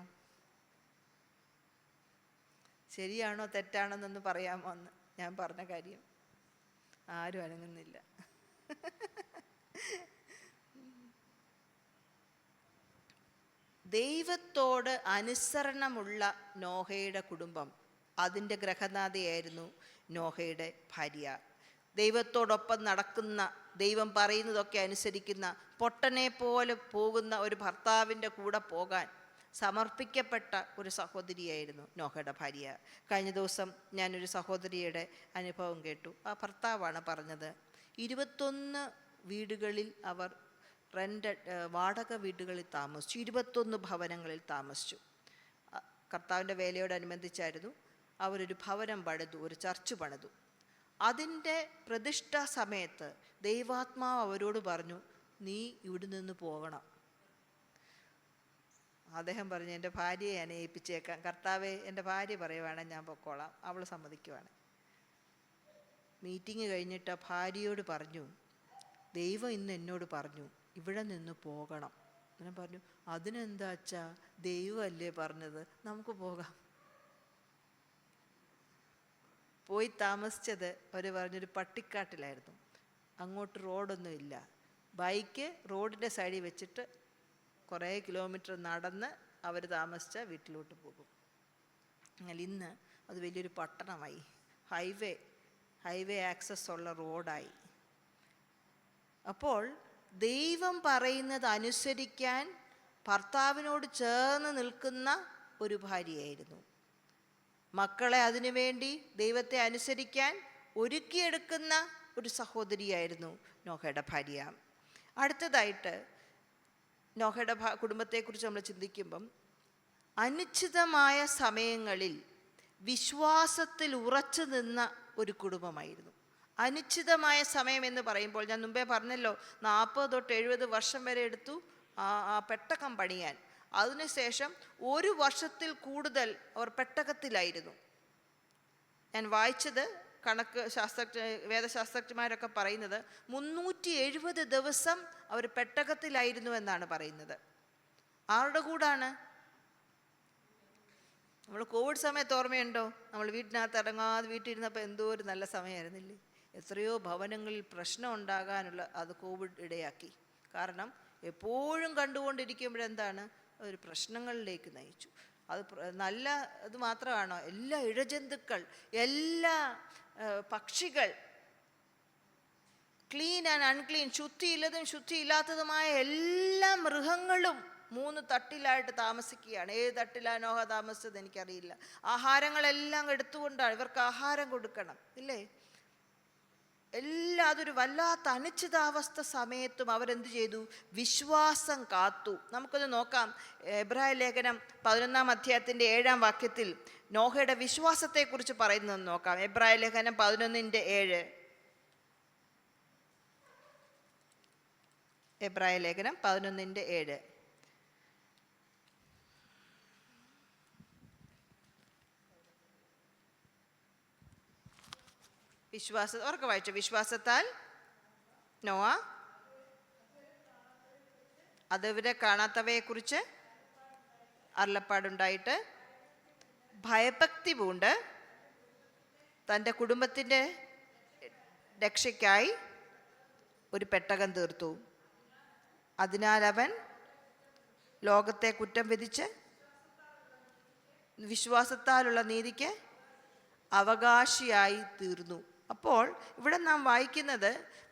ശരിയാണോ തെറ്റാണോ എന്നൊന്ന് പറയാമോ എന്ന് ഞാൻ പറഞ്ഞ കാര്യം? ആരും അനങ്ങുന്നില്ല. ദൈവത്തോട് അനുസരണമുള്ള നോഹയുടെ കുടുംബം, അതിൻ്റെ ഗ്രഹനാഥയായിരുന്നു നോഹയുടെ ഭാര്യ. ദൈവത്തോടൊപ്പം നടക്കുന്ന, ദൈവം പറയുന്നതൊക്കെ അനുസരിക്കുന്ന, പൊട്ടനെ പോലെ പോകുന്ന ഒരു ഭർത്താവിൻ്റെ കൂടെ പോകാൻ സമർപ്പിക്കപ്പെട്ട ഒരു സഹോദരിയായിരുന്നു നോഹയുടെ ഭാര്യ. കഴിഞ്ഞ ദിവസം ഞാനൊരു സഹോദരിയുടെ അനുഭവം കേട്ടു. ആ ഭർത്താവാണ് പറഞ്ഞത്, 21 വീടുകളിൽ അവർ വാടക വീടുകളിൽ താമസിച്ചു. 21 ഭവനങ്ങളിൽ താമസിച്ചു. കർത്താവിൻ്റെ വേലയോടനുബന്ധിച്ചായിരുന്നു. അവരൊരു ഭവനം പണിതു, ഒരു ചർച്ച് പണിതു. അതിൻ്റെ പ്രതിഷ്ഠാ സമയത്ത് ദൈവാത്മാവ് അവരോട് പറഞ്ഞു, നീ ഇവിടെ നിന്ന് പോകണം. അദ്ദേഹം പറഞ്ഞു, എൻ്റെ ഭാര്യയെ ഞാൻ ഏൽപ്പിച്ചേക്കാം. കർത്താവെ, എൻ്റെ ഭാര്യ പറയുവാണെങ്കിൽ ഞാൻ പൊക്കോളാം. അവൾ സമ്മതിക്കുവാണ്. മീറ്റിംഗ് കഴിഞ്ഞിട്ട് ആ ഭാര്യയോട് പറഞ്ഞു, ദൈവം ഇന്ന് എന്നോട് പറഞ്ഞു ഇവിടെ നിന്ന് പോകണം. ഞാൻ പറഞ്ഞു, അതിനെന്താ അച്ഛാ, ദൈവമല്ലേ പറഞ്ഞത്, നമുക്ക് പോകാം. പോയി താമസിച്ചത് അവർ പറഞ്ഞൊരു പട്ടിക്കാട്ടിലായിരുന്നു. അങ്ങോട്ട് റോഡൊന്നുമില്ല. ബൈക്ക് റോഡിൻ്റെ സൈഡിൽ വെച്ചിട്ട് കുറേ കിലോമീറ്റർ നടന്ന് അവർ താമസിച്ച വീട്ടിലോട്ട് പോകും. എന്നാൽ ഇന്ന് അത് വലിയൊരു പട്ടണമായി. ഹൈവേ ആക്സസ് ഉള്ള റോഡായി. അപ്പോൾ ദൈവം പറയുന്നത് അനുസരിക്കാൻ ഭർത്താവിനോട് ചേർന്ന് നിൽക്കുന്ന ഒരു ഭാര്യയായിരുന്നു. മക്കളെ അതിനുവേണ്ടി ദൈവത്തെ അനുസരിക്കാൻ ഒരുക്കിയെടുക്കുന്ന ഒരു സഹോദരിയായിരുന്നു നോഹയുടെ ഭാര്യ. അടുത്തതായിട്ട് നോഹയുടെ കുടുംബത്തെക്കുറിച്ച് നമ്മൾ ചിന്തിക്കുമ്പം, അനിശ്ചിതമായ സമയങ്ങളിൽ വിശ്വാസത്തിൽ ഉറച്ചു നിന്ന ഒരു കുടുംബമായിരുന്നു. അനിശ്ചിതമായ സമയം എന്ന് പറയുമ്പോൾ ഞാൻ മുമ്പേ പറഞ്ഞല്ലോ, 40 തൊട്ട് 70 വർഷം വരെ എടുത്തു ആ പെട്ടകം പണിയാൻ. അതിനുശേഷം 1 വർഷത്തിൽ കൂടുതൽ അവർ പെട്ടകത്തിലായിരുന്നു. ഞാൻ വായിച്ചത് കണക്ക് വേദശാസ്ത്രജ്ഞന്മാരൊക്കെ പറയുന്നത് 370 ദിവസം അവർ പെട്ടകത്തിലായിരുന്നു എന്നാണ് പറയുന്നത്. ആരുടെ കൂടാണ്? നമ്മൾ കോവിഡ് സമയത്ത് ഓർമ്മയുണ്ടോ? നമ്മൾ വീട്ടിനകത്ത് ഇറങ്ങാതെ വീട്ടിലിരുന്നപ്പോൾ എന്തോ ഒരു നല്ല സമയമായിരുന്നില്ലേ? എത്രയോ ഭവനങ്ങളിൽ പ്രശ്നം ഉണ്ടാകാനുള്ള അത് കോവിഡ് ഇടയാക്കി. കാരണം എപ്പോഴും കണ്ടുകൊണ്ടിരിക്കുമ്പോഴെന്താണ്, ഒരു പ്രശ്നങ്ങളിലേക്ക് നയിച്ചു. അത് നല്ല ഇത് മാത്രമാണോ? എല്ലാ ഇഴജന്തുക്കൾ, എല്ലാ പക്ഷികൾ, ക്ലീൻ ആൻഡ് അൺക്ലീൻ, ശുദ്ധിയില്ലതും ശുദ്ധിയില്ലാത്തതുമായ എല്ലാ മൃഗങ്ങളും 3 തട്ടിലായിട്ട് താമസിക്കുകയാണ്. ഏത് തട്ടിലാണ് നോഹ താമസിച്ചത് എനിക്കറിയില്ല. ആഹാരങ്ങളെല്ലാം എടുത്തുകൊണ്ടാണ്, ഇവർക്ക് ആഹാരം കൊടുക്കണം ഇല്ലേ? അതൊരു വല്ലാത്ത അനിശ്ചിതാവസ്ഥ സമയത്തും അവരെന്ത് ചെയ്തു? വിശ്വാസം കാത്തു. നമുക്കൊന്ന് നോക്കാം. എബ്രായ ലേഖനം 11-ാം അധ്യായത്തിൻ്റെ 7-ാം വാക്യത്തിൽ നോഹയുടെ വിശ്വാസത്തെക്കുറിച്ച് പറയുന്നതെന്ന് നോക്കാം. എബ്രായ ലേഖനം 11:7. എബ്രായ ലേഖനം 11:7. ഉറക്കെ വായിച്ചു. വിശ്വാസത്താൽ നോവ അതുവരെ കാണാത്തവയെക്കുറിച്ച് അരുളപ്പാടുണ്ടായിട്ട് ഭയഭക്തി പൂണ്ട് തൻ്റെ കുടുംബത്തിൻ്റെ രക്ഷയ്ക്കായി ഒരു പെട്ടകം തീർത്തു. അതിനാൽ അവൻ ലോകത്തെ കുറ്റം വിധിച്ച് വിശ്വാസത്താലുള്ള നീതിക്ക് അവകാശിയായി തീർന്നു. അപ്പോൾ ഇവിടെ നാം വായിക്കുന്നത്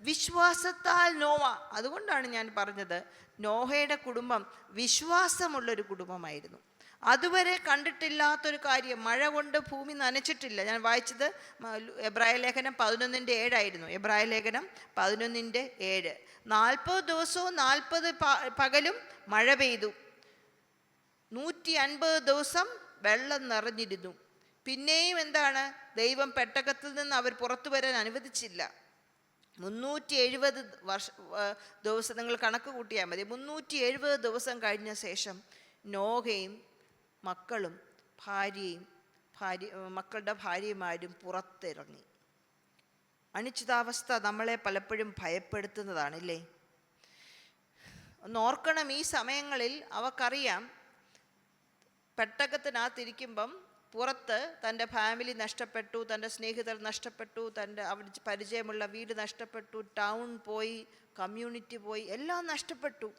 വിശ്വാസത്താൽ നോവ. അതുകൊണ്ടാണ് ഞാൻ പറഞ്ഞത് നോഹയുടെ കുടുംബം വിശ്വാസമുള്ളൊരു കുടുംബമായിരുന്നു. അതുവരെ കണ്ടിട്ടില്ലാത്തൊരു കാര്യം, മഴ കൊണ്ട് ഭൂമി നനച്ചിട്ടില്ല. ഞാൻ വായിച്ചത് എബ്രായ ലേഖനം 11:7 ആയിരുന്നു. എബ്രായ ലേഖനം 11:7. 40 ദിവസവും 40 പകലും മഴ പെയ്തു. 150 ദിവസം വെള്ളം നിറഞ്ഞിരുന്നു. പിന്നെയും എന്താണ്, ദൈവം പെട്ടകത്തിൽ നിന്ന് അവർ പുറത്തു വരാൻ അനുവദിച്ചില്ല. 370 ദിവസം നിങ്ങൾ കണക്ക് കൂട്ടിയാൽ മതി. 370 ദിവസം കഴിഞ്ഞ ശേഷം നോഹയും മക്കളും മക്കളുടെ ഭാര്യമാരും പുറത്തിറങ്ങി. അനിശ്ചിതാവസ്ഥ നമ്മളെ പലപ്പോഴും ഭയപ്പെടുത്തുന്നതാണല്ലേ. ഒന്ന് ഓർക്കണം, ഈ സമയങ്ങളിൽ അവർക്കറിയാം പെട്ടകത്തിനകത്തിരിക്കുമ്പം പുറത്ത് തൻ്റെ ഫാമിലി നഷ്ടപ്പെട്ടു, തൻ്റെ സ്നേഹിതർ നഷ്ടപ്പെട്ടു, അവിടെ പരിചയമുള്ള വീട് നഷ്ടപ്പെട്ടു, ടൗൺ പോയി, കമ്മ്യൂണിറ്റി പോയി, എല്ലാം നഷ്ടപ്പെട്ടു.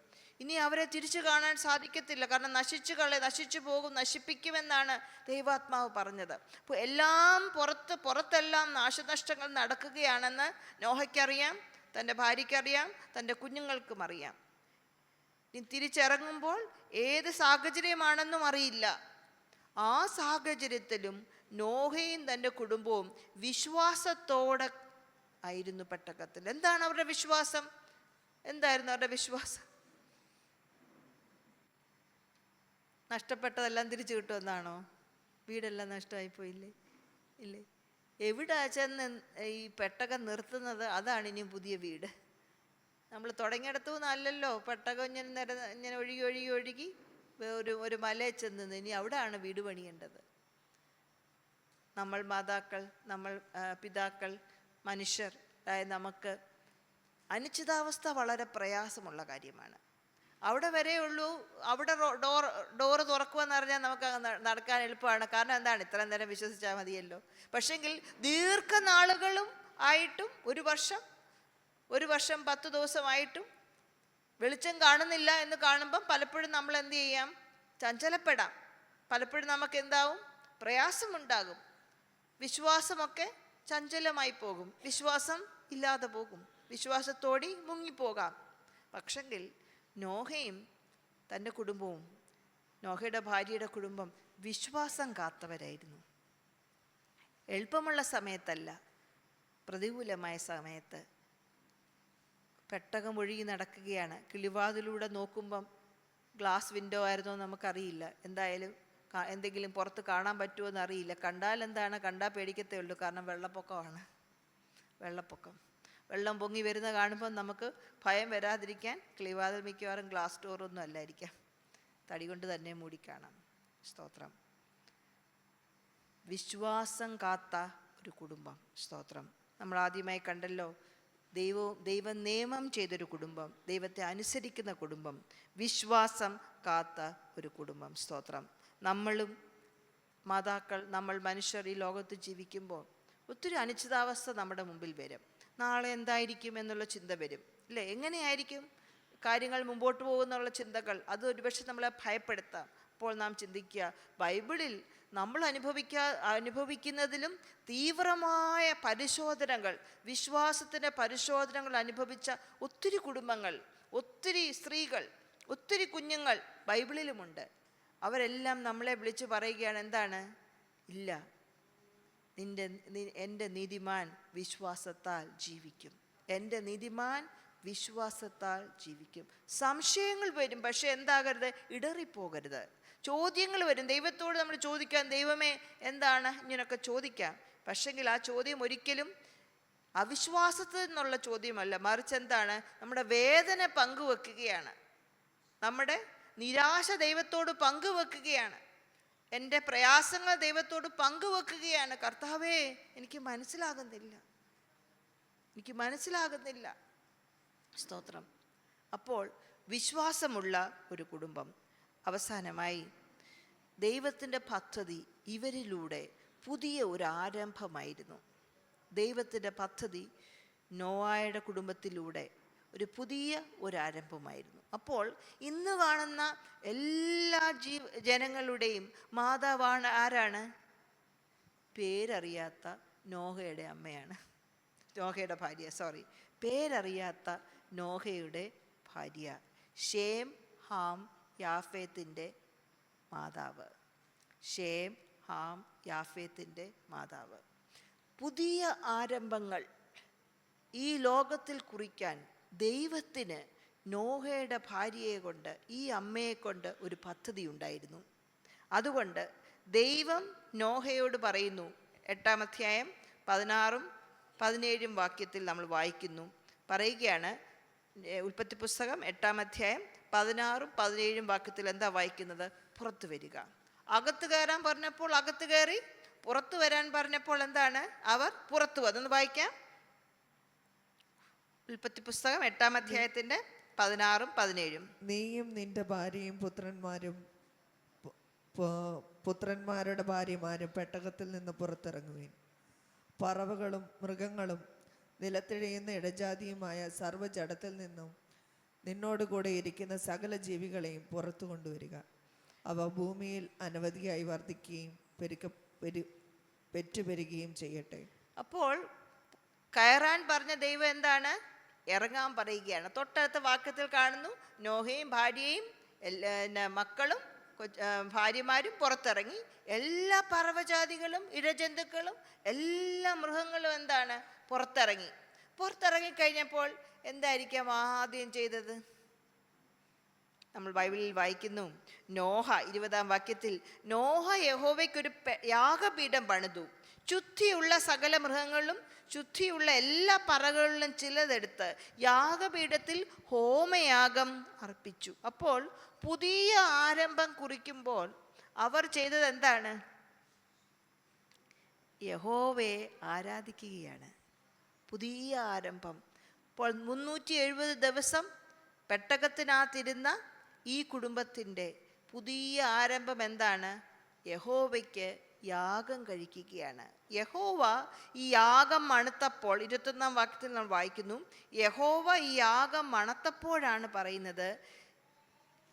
ഇനി അവരെ തിരിച്ചു കാണാൻ സാധിക്കത്തില്ല. കാരണം നശിച്ചു പോകും, നശിപ്പിക്കുമെന്നാണ് ദൈവാത്മാവ് പറഞ്ഞത്. അപ്പോൾ എല്ലാം പുറത്തെല്ലാം നാശനഷ്ടങ്ങൾ നടക്കുകയാണെന്ന് നോഹയ്ക്കറിയാം, തൻ്റെ ഭാര്യയ്ക്കറിയാം, തൻ്റെ കുഞ്ഞുങ്ങൾക്കും അറിയാം. ഇനി തിരിച്ചിറങ്ങുമ്പോൾ ഏത് സാഹചര്യമാണെന്നും അറിയില്ല. ആ സാഹചര്യത്തിലും നോഹയും തൻ്റെ കുടുംബവും വിശ്വാസത്തോടെ ആയിരുന്നു പെട്ടകത്തിൽ. എന്താണ് അവരുടെ വിശ്വാസം? എന്തായിരുന്നു അവരുടെ വിശ്വാസം? നഷ്ടപ്പെട്ടതെല്ലാം തിരിച്ചു കിട്ടുമെന്നാണോ? വീടെല്ലാം നഷ്ടമായിപ്പോയില്ലേ? ഇല്ലേ? എവിടെ ചെന്ന് ഈ പെട്ടകം നിർത്തുന്നത്, അതാണ് ഇനിയും പുതിയ വീട്. നമ്മൾ തുടങ്ങിയിടത്തു നിന്നല്ലല്ലോ പെട്ടകം ഇങ്ങനെ ഒഴുകി ഒരു മലയിൽ ചെന്ന് ഇനി അവിടെയാണ് വീട് പണിയേണ്ടത്. നമ്മൾ മാതാക്കൾ, നമ്മൾ പിതാക്കൾ, മനുഷ്യർ നമുക്ക് അനിശ്ചിതാവസ്ഥ വളരെ പ്രയാസമുള്ള കാര്യമാണ്. അവിടെ വരെയുള്ളൂ. അവിടെ ഡോറ് തുറക്കുമെന്ന് പറഞ്ഞാൽ നമുക്ക് നടക്കാൻ എളുപ്പമാണ്. കാരണം എന്താണ്, ഇത്രയും നേരം വിശ്വസിച്ചാൽ മതിയല്ലോ. പക്ഷെങ്കിൽ ദീർഘനാളുകളും ആയിട്ടും, ഒരു വർഷം 10 ദിവസമായിട്ടും വെളിച്ചം കാണുന്നില്ല എന്ന് കാണുമ്പം പലപ്പോഴും നമ്മൾ എന്ത് ചെയ്യാം? ചഞ്ചലപ്പെടാം. പലപ്പോഴും നമുക്ക് എന്താവും? പ്രയാസമുണ്ടാകും. വിശ്വാസമൊക്കെ ചഞ്ചലമായി പോകും, വിശ്വാസം ഇല്ലാതെ പോകും, വിശ്വാസത്തോടെ മുങ്ങിപ്പോകാം. പക്ഷെങ്കിൽ നോഹയും തൻ്റെ കുടുംബവും, നോഹയുടെ ഭാര്യയുടെ കുടുംബം വിശ്വാസം കാത്തവരായിരുന്നു. എളുപ്പമുള്ള സമയത്തല്ല, പ്രതികൂലമായ സമയത്ത് പെട്ടകം ഒഴുകി നടക്കുകയാണ്. കിളിവാതിലൂടെ നോക്കുമ്പം ഗ്ലാസ് വിൻഡോ ആയിരുന്നോ നമുക്കറിയില്ല. എന്തായാലും എന്തെങ്കിലും പുറത്ത് കാണാൻ പറ്റുമോ എന്നറിയില്ല. കണ്ടാൽ പേടിക്കത്തേ ഉള്ളൂ. കാരണം വെള്ളപ്പൊക്കമാണ്. വെള്ളം പൊങ്ങി വരുന്ന കാണുമ്പോൾ നമുക്ക് ഭയം വരാതിരിക്കാൻ കിളിവാതിൽ മിക്കവാറും ഗ്ലാസ് ഡോറൊന്നും അല്ലായിരിക്കാം, തടി കൊണ്ട് തന്നെ മൂടിക്കാണാം. സ്തോത്രം. വിശ്വാസം കാത്ത ഒരു കുടുംബം. സ്തോത്രം. നമ്മൾ ആദ്യമായി കണ്ടല്ലോ, ദൈവം നിയമം ചെയ്തൊരു കുടുംബം, ദൈവത്തെ അനുസരിക്കുന്ന കുടുംബം, വിശ്വാസം കാത്ത ഒരു കുടുംബം. സ്തോത്രം. നമ്മളും മാതാക്കൾ, നമ്മൾ മനുഷ്യർ ഈ ലോകത്ത് ജീവിക്കുമ്പോൾ ഒത്തിരി അനിശ്ചിതാവസ്ഥ നമ്മുടെ മുമ്പിൽ വരും. നാളെ എന്തായിരിക്കും എന്നുള്ള ചിന്ത വരും, അല്ലേ? എങ്ങനെയായിരിക്കും കാര്യങ്ങൾ മുമ്പോട്ട് പോകുന്നുള്ള ചിന്തകൾ, അത് ഒരുപക്ഷെ നമ്മളെ ഭയപ്പെടുത്താം. അപ്പോൾ നാം ചിന്തിക്കുക, ബൈബിളിൽ നമ്മൾ അനുഭവിക്കുന്നതിലും തീവ്രമായ പരിശോധനകൾ, വിശ്വാസത്തിൻ്റെ പരിശോധനകൾ അനുഭവിച്ച ഒത്തിരി കുടുംബങ്ങൾ, ഒത്തിരി സ്ത്രീകൾ, ഒത്തിരി കുഞ്ഞുങ്ങൾ ബൈബിളിലുമുണ്ട്. അവരെല്ലാം നമ്മളെ വിളിച്ചു പറയുകയാണ്, എന്താണ്? ഇല്ല, എൻ്റെ നീതിമാൻ വിശ്വാസത്താൽ ജീവിക്കും. എൻ്റെ നീതിമാൻ വിശ്വാസത്താൽ ജീവിക്കും. സംശയങ്ങൾ വരും, പക്ഷെ എന്താകരുത്? ഇടറിപ്പോകരുത്. ചോദ്യങ്ങൾ വരും. ദൈവത്തോട് നമ്മൾ ചോദിക്കാം, ദൈവമേ എന്താണ് ഇങ്ങനെയൊക്കെ ചോദിക്കാം. പക്ഷെങ്കിൽ ആ ചോദ്യം ഒരിക്കലും അവിശ്വാസത്തിൽ നിന്നുള്ള ചോദ്യമല്ല, മറിച്ച് എന്താണ്? നമ്മുടെ വേദന പങ്കുവെക്കുകയാണ്, നമ്മുടെ നിരാശ ദൈവത്തോട് പങ്കുവെക്കുകയാണ്, എൻ്റെ പ്രയാസങ്ങൾ ദൈവത്തോട് പങ്കുവെക്കുകയാണ്. കർത്താവേ, എനിക്ക് മനസ്സിലാകുന്നില്ല. സ്തോത്രം. അപ്പോൾ വിശ്വാസമുള്ള ഒരു കുടുംബം. അവസാനമായി ദൈവത്തിൻ്റെ പദ്ധതി ഇവരിലൂടെ പുതിയ ഒരു ആരംഭമായിരുന്നു. ദൈവത്തിൻ്റെ പദ്ധതി നോവായുടെ കുടുംബത്തിലൂടെ ഒരു പുതിയ ഒരു ആരംഭമായിരുന്നു. അപ്പോൾ ഇന്ന് കാണുന്ന എല്ലാ ജനങ്ങളുടെയും മാതാവാണ് ആരാണ്? പേരറിയാത്ത നോഹയുടെ അമ്മയാണ്, നോഹയുടെ ഭാര്യ, പേരറിയാത്ത നോഹയുടെ ഭാര്യ, ഷേം ഹാം യാഫേത്തിൻ്റെ മാതാവ്. ഷേം ഹാം യാഫേത്തിൻ്റെ മാതാവ്. പുതിയ ആരംഭങ്ങൾ ഈ ലോകത്തിൽ കുറിക്കാൻ ദൈവത്തിന് നോഹയുടെ ഭാര്യയെ കൊണ്ട്, ഈ അമ്മയെ കൊണ്ട് ഒരു പദ്ധതി ഉണ്ടായിരുന്നു. അതുകൊണ്ട് ദൈവം നോഹയോട് പറയുന്നു, 8-ാം അധ്യായം 16-17 വാക്യത്തിൽ നമ്മൾ വായിക്കുന്നു, പറയുകയാണ്, ഉൽപ്പത്തി പുസ്തകം 8-ാം അധ്യായം 16-17 വാക്യത്തിൽ എന്താ വായിക്കുന്നത്? പുറത്തു വരിക. അകത്ത് കയറാൻ പറഞ്ഞപ്പോൾ അകത്ത് കയറി, പുറത്തു വരാൻ പറഞ്ഞപ്പോൾ എന്താണ്? അവർ പുറത്തു വന്നു. അതൊന്ന് വായിക്കാം. ഉൽപ്പത്തി പുസ്തകം 8-ാം അധ്യായത്തിന്റെ 16-17. നീയും നിന്റെ ഭാര്യയും പുത്രന്മാരുടെ ഭാര്യമാരും പെട്ടകത്തിൽ നിന്ന് പുറത്തിറങ്ങുവീൻ. പറവകളും മൃഗങ്ങളും നിലത്തിഴയുന്ന ഇടജാതിയുമായ സർവ്വജഡത്തിൽ നിന്നും നിന്നോടുകൂടെ ഇരിക്കുന്ന സകല ജീവികളെയും പുറത്തു കൊണ്ടുവരിക. അവ ഭൂമിയിൽ അനവധിയായി വർദ്ധിക്കുകയും പെറ്റുപെരുകയും ചെയ്യട്ടെ. അപ്പോൾ കയറാൻ പറഞ്ഞ ദൈവം എന്താണ്? ഇറങ്ങാൻ പറയുകയാണ്. തൊട്ടടുത്ത വാക്യത്തിൽ കാണുന്നു, നോഹയും ഭാര്യയും മക്കളും ഭാര്യമാരും പുറത്തിറങ്ങി. എല്ലാ പറവജാതികളും ഇഴജന്തുക്കളും എല്ലാ മൃഗങ്ങളും എന്താണ്? പുറത്തിറങ്ങിക്കഴിഞ്ഞപ്പോൾ എന്തായിരിക്കാം ആദ്യം ചെയ്തത്? നമ്മൾ ബൈബിളിൽ വായിക്കുന്നു, നോഹ 20-ാം വാക്യത്തിൽ, നോഹ യഹോവയ്ക്കൊരു യാഗപീഠം പണിതു. ചുറ്റിയുള്ള സകല മൃഗങ്ങളും ചുറ്റിയുള്ള എല്ലാ പറകളിലും ചിലതെടുത്ത് യാഗപീഠത്തിൽ ഹോമയാഗം അർപ്പിച്ചു. അപ്പോൾ പുതിയ ആരംഭം കുറിക്കുമ്പോൾ അവർ ചെയ്തത് എന്താണ്? യഹോവയെ ആരാധിക്കുകയാണ്. പുതിയ ആരംഭം. അപ്പോൾ 370 ദിവസം പെട്ടകത്തിനകത്തിരുന്ന ഈ കുടുംബത്തിൻ്റെ പുതിയ ആരംഭം എന്താണ്? യഹോവയ്ക്ക് യാഗം കഴിക്കുകയാണ്. യഹോവ ഈ യാഗം മണത്തപ്പോൾ, 21-ാം വാക്യത്തിൽ നമ്മൾ വായിക്കുന്നു, യഹോവ ഈ യാഗം മണത്തപ്പോഴാണ് പറയുന്നത്,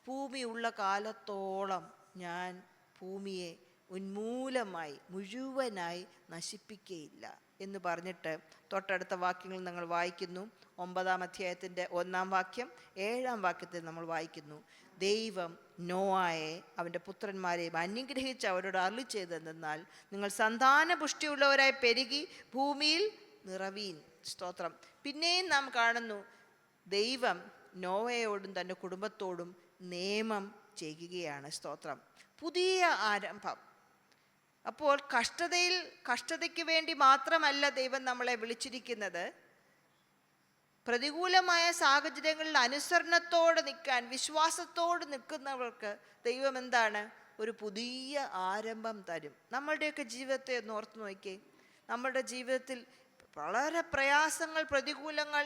ഭൂമിയുള്ള കാലത്തോളം ഞാൻ ഭൂമിയെ ഉന്മൂലമായി മുഴുവനായി നശിപ്പിക്കുകയില്ല എന്ന് പറഞ്ഞിട്ട് തൊട്ടടുത്ത വാക്യങ്ങൾ നമ്മൾ വായിക്കുന്നു. 9-ാം അധ്യായത്തിൻ്റെ 1-ാം വാക്യം, 7-ാം വാക്യത്തിൽ നമ്മൾ വായിക്കുന്നു, ദൈവം നോയെ അവൻ്റെ പുത്രന്മാരെയും അനുഗ്രഹിച്ച് അവരോട് അരുളി ചെയ്തതെന്നാൽ, നിങ്ങൾ സന്താന പുഷ്ടിയുള്ളവരായി പെരുകി ഭൂമിയിൽ നിറവീൻ. സ്തോത്രം. പിന്നെയും നാം കാണുന്നു, ദൈവം നോവയോടും തൻ്റെ കുടുംബത്തോടും നിയമം ചെയ്യുകയാണ്. സ്തോത്രം. പുതിയ ആരംഭം. അപ്പോൾ കഷ്ടതയ്ക്ക് വേണ്ടി മാത്രമല്ല ദൈവം നമ്മളെ വിളിച്ചിരിക്കുന്നത്. പ്രതികൂലമായ സാഹചര്യങ്ങളിൽ അനുസരണത്തോടെ നിൽക്കാൻ, വിശ്വാസത്തോട് നിൽക്കുന്നവർക്ക് ദൈവം എന്താണ്? ഒരു പുതിയ ആരംഭം തരും. നമ്മളുടെയൊക്കെ ജീവിതത്തെ ഒന്ന് ഓർത്ത് നോക്കിയേ. നമ്മളുടെ ജീവിതത്തിൽ വളരെ പ്രയാസങ്ങൾ, പ്രതികൂലങ്ങൾ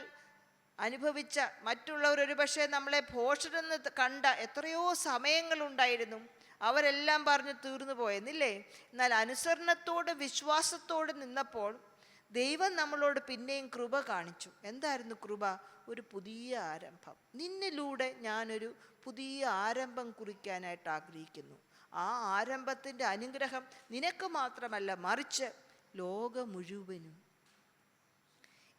അനുഭവിച്ച, മറ്റുള്ളവർ ഒരു പക്ഷേ നമ്മളെ ഭോഷരെന്ന് കണ്ട എത്രയോ സമയങ്ങളുണ്ടായിരുന്നു. അവരെല്ലാം പറഞ്ഞ് തീർന്നു പോയെന്നില്ലേ? എന്നാൽ അനുസരണത്തോട് വിശ്വാസത്തോട് നിന്നപ്പോൾ ദൈവം നമ്മളോട് പിന്നെയും കൃപ കാണിച്ചു. എന്തായിരുന്നു കൃപ? ഒരു പുതിയ ആരംഭം. നിന്നിലൂടെ ഞാനൊരു പുതിയ ആരംഭം കുറിക്കാനായിട്ട് ആഗ്രഹിക്കുന്നു. ആ ആരംഭത്തിൻ്റെ അനുഗ്രഹം നിനക്ക് മാത്രമല്ല, മറിച്ച് ലോകം മുഴുവനും.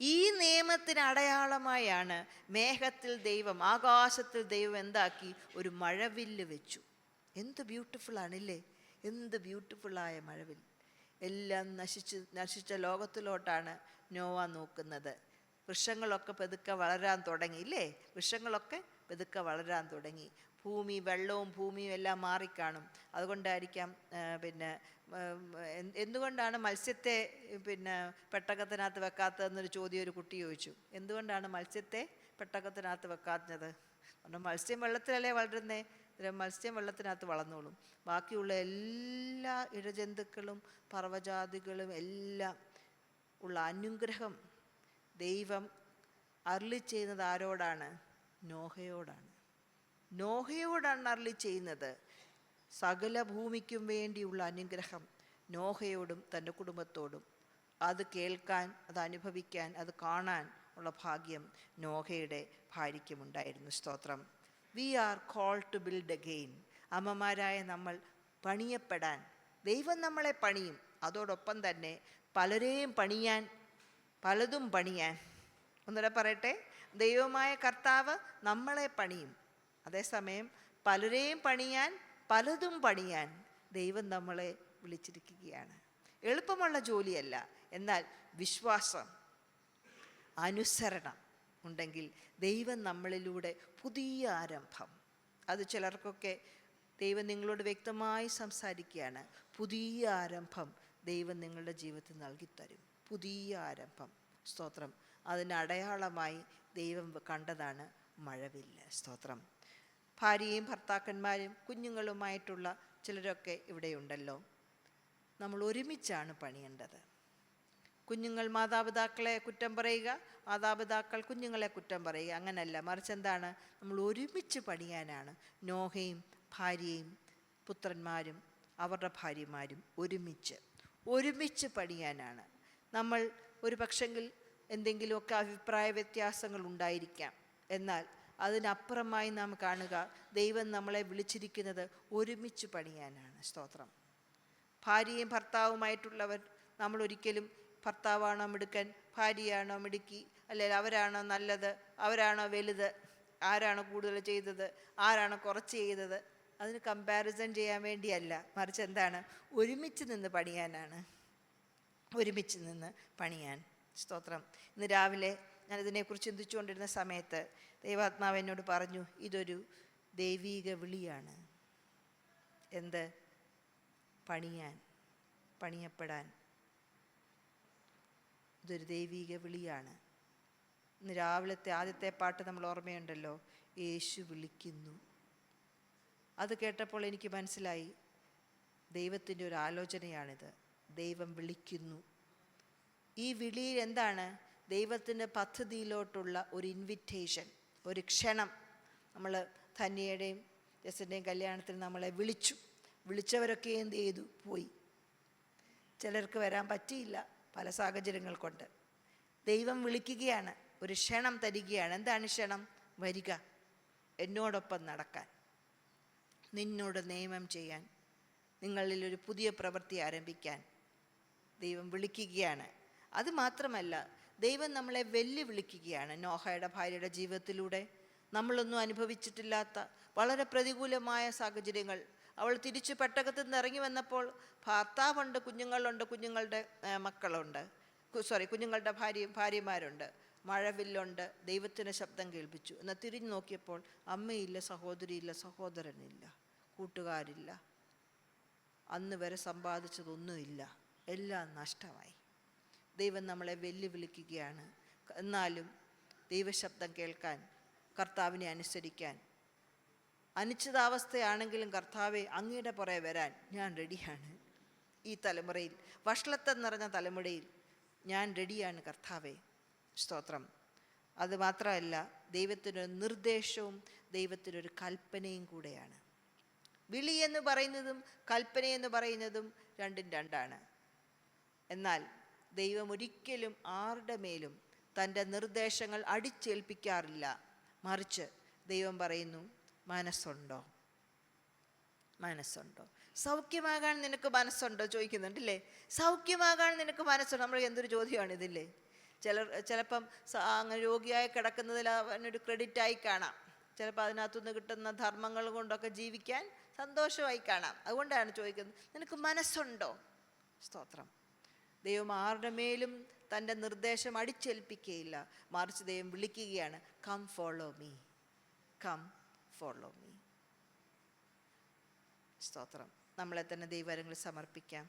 ഈ നിയമത്തിന് അടയാളമായാണ് മേഘത്തിൽ ദൈവം, ആകാശത്തിൽ ദൈവം എന്താക്കി? ഒരു മഴവില്ല് വെച്ചു. എന്ത് ബ്യൂട്ടിഫുൾ ആണില്ലേ? എന്ത് ബ്യൂട്ടിഫുള്ളായ മഴവിൽ. എല്ലാം നശിച്ച ലോകത്തിലോട്ടാണ് നോവ നോക്കുന്നത്. വൃക്ഷങ്ങളൊക്കെ പെതുക്കെ വളരാൻ തുടങ്ങി ഇല്ലേ? വൃക്ഷങ്ങളൊക്കെ പെതുക്കെ വളരാൻ തുടങ്ങി. വെള്ളവും ഭൂമിയും എല്ലാം മാറിക്കാണും. അതുകൊണ്ടായിരിക്കാം എന്തുകൊണ്ടാണ് മത്സ്യത്തെ പെട്ടകത്തിനകത്ത് വെക്കാത്തതെന്നൊരു ചോദ്യം ഒരു കുട്ടി ചോദിച്ചു. എന്തുകൊണ്ടാണ് മത്സ്യത്തെ പെട്ടകത്തിനകത്ത് വെക്കാത്തത്? കാരണം മത്സ്യം വെള്ളത്തിലല്ലേ വളരുന്നേ. മത്സ്യം വെള്ളത്തിനകത്ത് വളർന്നോളും. ബാക്കിയുള്ള എല്ലാ ഇഴജന്തുക്കളും പർവ്വജാതികളും എല്ലാം ഉള്ള അനുഗ്രഹം ദൈവം അരുളി ചെയ്യുന്നത് ആരോടാണ്? നോഹയോടാണ്. നോഹയോടാണ് അരുളി ചെയ്യുന്നത്. സകല ഭൂമിക്കും വേണ്ടിയുള്ള അനുഗ്രഹം നോഹയോടും തൻ്റെ കുടുംബത്തോടും. അത് കേൾക്കാൻ, അത് അനുഭവിക്കാൻ, അത് കാണാൻ ഉള്ള ഭാഗ്യം നോഹയുടെ ഭാര്യയ്ക്കുമുണ്ടായിരുന്നു. സ്തോത്രം. We are called to build again. അമ്മമാരായ നമ്മൾ പണിയപ്പെടാൻ, ദൈവം നമ്മളെ പണിയും. അതോടൊപ്പം തന്നെ പലരെയും പണിയാൻ, പലതും പണിയാൻ. ഒന്നുകൂടെ പറയട്ടെ, ദൈവമായ കർത്താവ് നമ്മളെ പണിയും. അതേസമയം പലരെയും പണിയാൻ, പലതും പണിയാൻ ദൈവം നമ്മളെ വിളിച്ചിരിക്കുകയാണ്. എളുപ്പമുള്ള ജോലിയല്ല. എന്നാൽ വിശ്വാസം, അനുസരണം ഉണ്ടെങ്കിൽ ദൈവം നമ്മളിലൂടെ പുതിയ ആരംഭം, അത് ചിലർക്കൊക്കെ ദൈവം നിങ്ങളോട് വ്യക്തമായി സംസാരിക്കുകയാണ്. പുതിയ ആരംഭം ദൈവം നിങ്ങളുടെ ജീവിതത്തിൽ നൽകിത്തരും. പുതിയ ആരംഭം. സ്തോത്രം. അതിന് അടയാളമായി ദൈവം കണ്ടതാണ് മഴവില്ല്. സ്തോത്രം. ഭാര്യയും ഭർത്താക്കന്മാരും കുഞ്ഞുങ്ങളുമായിട്ടുള്ള ചിലരൊക്കെ ഇവിടെയുണ്ടല്ലോ. നമ്മൾ ഒരുമിച്ചാണ് പണിയേണ്ടത്. കുഞ്ഞുങ്ങൾ മാതാപിതാക്കളെ കുറ്റം പറയുക, മാതാപിതാക്കൾ കുഞ്ഞുങ്ങളെ കുറ്റം പറയുക, അങ്ങനല്ല. മറിച്ച് എന്താണ്? നമ്മൾ ഒരുമിച്ച് പണിയാനാണ്. നോഹയും ഭാര്യയും പുത്രന്മാരും അവരുടെ ഭാര്യമാരും ഒരുമിച്ച് പണിയാനാണ്. നമ്മൾ ഒരു പക്ഷെങ്കിൽ എന്തെങ്കിലുമൊക്കെ അഭിപ്രായ വ്യത്യാസങ്ങൾ ഉണ്ടായിരിക്കാം. എന്നാൽ അതിനപ്പുറമായി നാം കാണുക, ദൈവം നമ്മളെ വിളിച്ചിരിക്കുന്നത് ഒരുമിച്ച് പണിയാനാണ്. സ്തോത്രം. ഭാര്യയും ഭർത്താവുമായിട്ടുള്ളവർ, നമ്മൾ ഒരിക്കലും ഭർത്താവാണോ മിടുക്കൻ, ഭാര്യയാണോ മിടുക്കി, അല്ലെങ്കിൽ അവരാണോ നല്ലത്, അവരാണോ വലുത്, ആരാണോ കൂടുതൽ ചെയ്തത്, ആരാണോ കുറച്ച് ചെയ്തത്, അതിന് കമ്പാരിസൺ ചെയ്യാൻ വേണ്ടിയല്ല. മറിച്ച് എന്താണ്? ഒരുമിച്ച് നിന്ന് പണിയാനാണ്. ഒരുമിച്ച് നിന്ന് പണിയാൻ. സ്തോത്രം. ഇന്ന് രാവിലെ ഞാനിതിനെക്കുറിച്ച് ചിന്തിച്ചുകൊണ്ടിരുന്ന സമയത്ത് ദൈവാത്മാവ് എന്നോട് പറഞ്ഞു, ഇതൊരു ദൈവീക വിളിയാണ്. എന്ത്? പണിയാൻ, പണിയപ്പെടാൻ. ഇതൊരു ദൈവീക വിളിയാണ്. ഇന്ന് രാവിലത്തെ ആദ്യത്തെ പാട്ട് നമ്മൾ ഓർമ്മയുണ്ടല്ലോ, യേശു വിളിക്കുന്നു. അത് കേട്ടപ്പോൾ എനിക്ക് മനസ്സിലായി, ദൈവത്തിൻ്റെ ഒരു ആലോചനയാണിത്. ദൈവം വിളിക്കുന്നു. ഈ വിളിയിൽ എന്താണ്? ദൈവത്തിൻ്റെ പദ്ധതിയിലോട്ടുള്ള ഒരു ഇൻവിറ്റേഷൻ, ഒരു ക്ഷണം. നമ്മൾ ധന്യയുടെയും ജസിൻ്റെയും കല്യാണത്തിന് നമ്മളെ വിളിച്ചവരൊക്കെ എന്ത് ചെയ്തു? പോയി. ചിലർക്ക് വരാൻ പറ്റിയില്ല, പല സാഹചര്യങ്ങൾ കൊണ്ട്. ദൈവം വിളിക്കുകയാണ്, ഒരു ക്ഷണം തരികയാണ്. എന്താണ് ക്ഷണം? വരിക, എന്നോടൊപ്പം നടക്കാൻ, നിന്നോട് നിയമം ചെയ്യാൻ, നിങ്ങളിൽ ഒരു പുതിയ പ്രവൃത്തി ആരംഭിക്കാൻ ദൈവം വിളിക്കുകയാണ്. അത് മാത്രമല്ല, ദൈവം നമ്മളെ വെല്ലുവിളിക്കുകയാണ്. നോഹയുടെ ഭാര്യയുടെ ജീവിതത്തിലൂടെ നമ്മളൊന്നും അനുഭവിച്ചിട്ടില്ലാത്ത വളരെ പ്രതികൂലമായ സാഹചര്യങ്ങൾ. അവൾ തിരിച്ചു പെട്ടകത്തിൽ നിന്ന് ഇറങ്ങി വന്നപ്പോൾ ഭർത്താവുണ്ട്, കുഞ്ഞുങ്ങളുണ്ട്, കുഞ്ഞുങ്ങളുടെ മക്കളുണ്ട്, കുഞ്ഞുങ്ങളുടെ ഭാര്യമാരുണ്ട്, മഴവില്ലുണ്ട്. ദൈവത്തിൻ്റെ ശബ്ദം കേൾപ്പിച്ചു. എന്നാൽ തിരിഞ്ഞു നോക്കിയപ്പോൾ അമ്മയില്ല, സഹോദരിയില്ല, സഹോദരനില്ല, കൂട്ടുകാരില്ല, അന്ന് വരെ സമ്പാദിച്ചതൊന്നുമില്ല, എല്ലാം നഷ്ടമായി. ദൈവം നമ്മളെ വെല്ലുവിളിക്കുകയാണ്. എന്നാലും ദൈവശബ്ദം കേൾക്കാൻ, കർത്താവിനെ അനുസരിക്കാൻ, അനിശ്ചിതാവസ്ഥയാണെങ്കിലും കർത്താവെ അങ്ങയുടെ പുറകെ വരാൻ ഞാൻ റെഡിയാണ്. ഈ തലമുറയിൽ, വഷളത്തം നിറഞ്ഞ തലമുറയിൽ ഞാൻ റെഡിയാണ് കർത്താവെ. സ്തോത്രം. അതുമാത്രമല്ല, ദൈവത്തിനൊരു നിർദ്ദേശവും ദൈവത്തിനൊരു കൽപ്പനയും കൂടെയാണ്. വിളി എന്ന് പറയുന്നതും കൽപ്പനയെന്ന് പറയുന്നതും രണ്ടും രണ്ടാണ്. എന്നാൽ ദൈവം ഒരിക്കലും ആരുടെ മേലും തൻ്റെ നിർദ്ദേശങ്ങൾ അടിച്ചേൽപ്പിക്കാറില്ല. മറിച്ച് ദൈവം പറയുന്നു, മനസ്സുണ്ടോ? സൗഖ്യമാകാൻ നിനക്ക് മനസ്സുണ്ടോ ചോദിക്കുന്നുണ്ടല്ലേ. സൗഖ്യമാകാൻ നിനക്ക് മനസ്സുണ്ടോ? നമ്മൾ എന്തൊരു ചോദ്യമാണ് ഇതില്ലേ. ചിലപ്പം അങ്ങനെ രോഗിയായി കിടക്കുന്നതിൽ അവനൊരു ക്രെഡിറ്റായി കാണാം. ചിലപ്പോൾ അതിനകത്തുനിന്ന് കിട്ടുന്ന ധർമ്മങ്ങൾ കൊണ്ടൊക്കെ ജീവിക്കാൻ സന്തോഷമായി കാണാം. അതുകൊണ്ടാണ് ചോദിക്കുന്നത്, നിനക്ക് മനസ്സുണ്ടോ? സ്തോത്രം. ദൈവം ആരുടെ മേലും തൻ്റെ നിർദ്ദേശം അടിച്ചേൽപ്പിക്കുകയില്ല. മറിച്ച് ദൈവം വിളിക്കുകയാണ്, come follow me, come follow me. സ്തോത്രം. നമ്മളെ തന്നെ ദൈവകരങ്ങളിൽ സമർപ്പിക്കാം.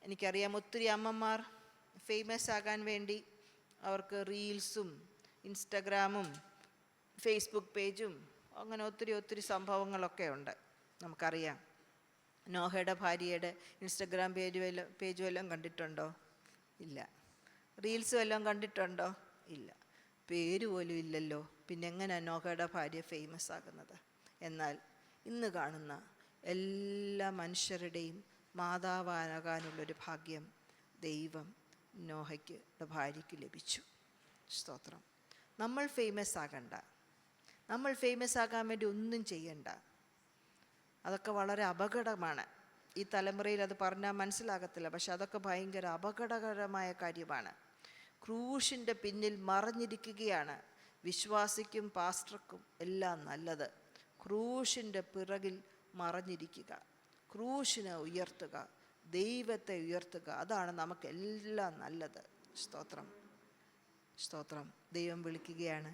എനിക്കറിയാം ഒത്തിരി അമ്മമാർ ഫേമസ് ആകാൻ വേണ്ടി അവർക്ക് റീൽസും ഇൻസ്റ്റഗ്രാമും ഫേസ്ബുക്ക് പേജും അങ്ങനെ ഒത്തിരി സംഭവങ്ങളൊക്കെ ഉണ്ട്. നമുക്കറിയാം. നോഹയുടെ ഭാര്യയുടെ ഇൻസ്റ്റഗ്രാം പേജ് വല്ലതും കണ്ടിട്ടുണ്ടോ? ഇല്ല. റീൽസ് വല്ലതും കണ്ടിട്ടുണ്ടോ? ഇല്ല. പേര് പോലും ഇല്ലല്ലോ. പിന്നെ എങ്ങനെയാണ് നോഹയുടെ ഭാര്യ ഫേമസ് ആകുന്നത്? എന്നാൽ ഇന്ന് കാണുന്ന എല്ലാ മനുഷ്യരുടെയും മാതാവാകാനുള്ളൊരു ഭാഗ്യം ദൈവം നോഹയ്ക്ക് ഭാര്യയ്ക്ക് ലഭിച്ചു. സ്തോത്രം. നമ്മൾ ഫേമസ് ആകണ്ട, നമ്മൾ ഫേമസ് ആകാൻ വേണ്ടി ഒന്നും ചെയ്യണ്ട. അതൊക്കെ വളരെ അപകടമാണ്. ഈ തലമുറയിൽ അത് പറഞ്ഞാൽ മനസ്സിലാകത്തില്ല, പക്ഷെ അതൊക്കെ ഭയങ്കര അപകടകരമായ കാര്യമാണ്. ക്രൂശിൻ്റെ പിന്നിൽ മറഞ്ഞിരിക്കുകയാണ് വിശ്വാസിക്കും പാസ്റ്റർക്കും എല്ലാം നല്ലത്. ക്രൂശിൻ്റെ പിറകിൽ മറഞ്ഞിരിക്കുക, ക്രൂശിനെ ഉയർത്തുക, ദൈവത്തെ ഉയർത്തുക, അതാണ് നമുക്കെല്ലാം നല്ലത്. സ്തോത്രം, സ്തോത്രം. ദൈവം വിളിക്കുകയാണ്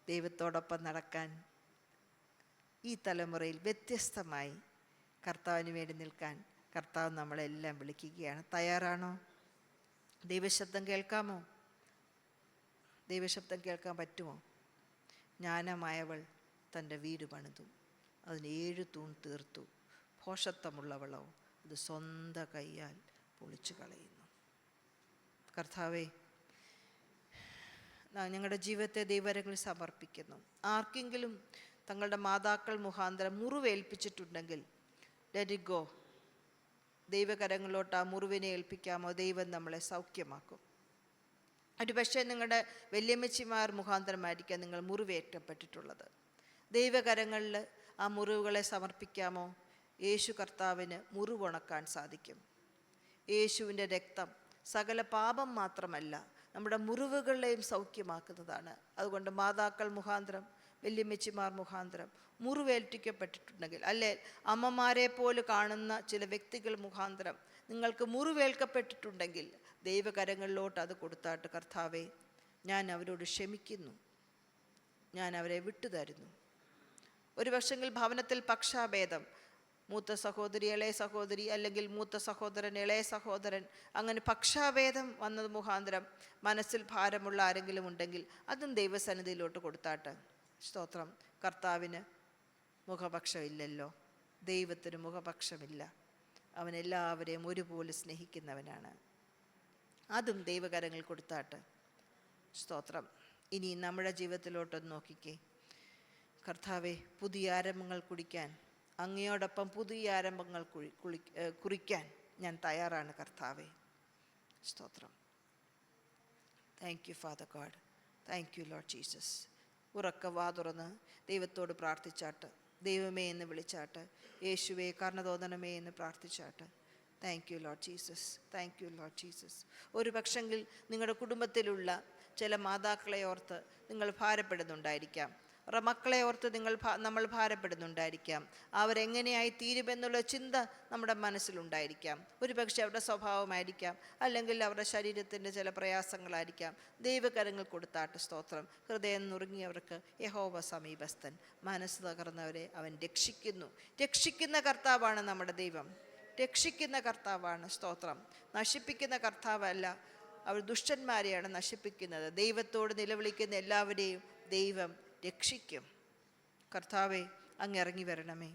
ദൈവത്തോടൊപ്പം നടക്കാൻ, ഈ തലമുറയിൽ വ്യത്യസ്തമായി കർത്താവിന് വേണ്ടി നിൽക്കാൻ കർത്താവ് നമ്മളെല്ലാം വിളിക്കുകയാണ്. തയ്യാറാണോ? ദൈവശബ്ദം കേൾക്കാമോ? ദൈവശബ്ദം കേൾക്കാൻ പറ്റുമോ? ജ്ഞാനമായവൾ തൻ്റെ വീട് പണിതു, അതിന് 7 തൂൺ തീർത്തു. ഭോഷത്വമുള്ളവളോ അത് സ്വന്തം കൈയാൽ പൊളിച്ചു കളയുന്നു. കർത്താവേ, ഞങ്ങളുടെ ജീവിതത്തെ ദൈവകരങ്ങളിൽ സമർപ്പിക്കുന്നു. ആർക്കെങ്കിലും തങ്ങളുടെ മാതാക്കൾ മുഖാന്തരം മുറിവേൽപ്പിച്ചിട്ടുണ്ടെങ്കിൽ ലെറ്റ് ഇറ്റ് ഗോ. ദൈവകരങ്ങളിലോട്ട് ആ മുറിവിനെ ഏൽപ്പിക്കാമോ? ദൈവം നമ്മളെ സൗഖ്യമാക്കും. ഒരു പക്ഷേ നിങ്ങളുടെ വല്യമ്മച്ചിമാർ മുഖാന്തരമായിരിക്കാം നിങ്ങൾ മുറിവേറ്റപ്പെട്ടിട്ടുള്ളത്. ദൈവകരങ്ങളിൽ ആ മുറിവുകളെ സമർപ്പിക്കാമോ? യേശു കർത്താവിന് മുറിവുണക്കാൻ സാധിക്കും. യേശുവിൻ്റെ രക്തം സകല പാപം മാത്രമല്ല, നമ്മുടെ മുറിവുകളെയും സൗഖ്യമാക്കുന്നതാണ്. അതുകൊണ്ട് മാതാക്കൾ മുഖാന്തരം, വല്യമ്മച്ചിമാർ മുഖാന്തരം മുറിവേൽപ്പിക്കപ്പെട്ടിട്ടുണ്ടെങ്കിൽ, അല്ലെ അമ്മമാരെ പോലെ കാണുന്ന ചില വ്യക്തികൾ മുഖാന്തരം നിങ്ങൾക്ക് മുറിവേൽക്കപ്പെട്ടിട്ടുണ്ടെങ്കിൽ ദൈവകരങ്ങളിലോട്ട് അത് കൊടുത്താട്ട്, കർത്താവേ, ഞാൻ അവരോട് ക്ഷമിക്കുന്നു, ഞാൻ അവരെ വിട്ടുതരുന്നു. ഒരു പക്ഷെങ്കിൽ ഭവനത്തിൽ പക്ഷാഭേദം, മൂത്ത സഹോദരി ഇളയ സഹോദരി, അല്ലെങ്കിൽ മൂത്ത സഹോദരൻ ഇളയ സഹോദരൻ, അങ്ങനെ പക്ഷാഭേദം വന്നത് മുഖാന്തരം മനസ്സിൽ ഭാരമുള്ള ആരെങ്കിലും ഉണ്ടെങ്കിൽ അതും ദൈവസന്നിധിയിലോട്ട് കൊടുത്താട്ട്. സ്തോത്രം. കർത്താവിന് മുഖപക്ഷമില്ലല്ലോ, ദൈവത്തിന് മുഖപക്ഷമില്ല. അവൻ എല്ലാവരെയും ഒരുപോലെ സ്നേഹിക്കുന്നവനാണ്. അതും ദൈവകരങ്ങൾ കൊടുത്താട്ട്. സ്തോത്രം. ഇനി നമ്മുടെ ജീവിതത്തിലോട്ടൊന്ന് നോക്കിക്കേ. കർത്താവെ, പുതിയ ആരംഭങ്ങൾ കുറിക്കാൻ, അങ്ങയോടൊപ്പം പുതിയ ആരംഭങ്ങൾ കുറിക്കാൻ ഞാൻ തയ്യാറാണ് കർത്താവെ. സ്തോത്രം. Thank you father God. Thank you Lord Jesus. ഉറക്ക വാ തുറന്ന് ദൈവത്തോട് പ്രാർത്ഥിച്ചാട്ട്, ദൈവമേ എന്ന് വിളിച്ചാട്ട്, യേശുവേ കരുണ തോന്നണമേ എന്ന് പ്രാർത്ഥിച്ചാട്ട്. Thank you Lord Jesus. Thank you Lord Jesus. ഒരു പക്ഷെങ്കിൽ നിങ്ങളുടെ കുടുംബത്തിലുള്ള ചില മാതാക്കളെ ഓർത്ത് നിങ്ങൾ ഭാരപ്പെടുന്നുണ്ടായിരിക്കാം. മക്കളെ ഓർത്ത് നമ്മൾ ഭാരപ്പെടുന്നുണ്ടായിരിക്കാം. അവരെങ്ങനെയായി തീരുമെന്നുള്ള ചിന്ത നമ്മുടെ മനസ്സിലുണ്ടായിരിക്കാം. ഒരു പക്ഷേ അവരുടെ സ്വഭാവമായിരിക്കാം, അല്ലെങ്കിൽ അവരുടെ ശരീരത്തിൻ്റെ ചില പ്രയാസങ്ങളായിരിക്കാം. ദൈവകരങ്ങൾ കൊടുത്താട്ട്. സ്തോത്രം. ഹൃദയം നുറുങ്ങിയവർക്ക് യഹോവ സമീപസ്ഥൻ, മനസ്സ് തകർന്നവരെ അവൻ രക്ഷിക്കുന്നു. രക്ഷിക്കുന്ന കർത്താവാണ് നമ്മുടെ ദൈവം, രക്ഷിക്കുന്ന കർത്താവാണ്. സ്തോത്രം. നശിപ്പിക്കുന്ന കർത്താവല്ല, അവർ ദുഷ്ടന്മാരെയാണ് നശിപ്പിക്കുന്നത്. ദൈവത്തോട് നിലവിളിക്കുന്ന എല്ലാവരെയും ദൈവം രക്ഷിക്കും. കർത്താവെ, അങ്ങ് ഇറങ്ങി വരണമേ,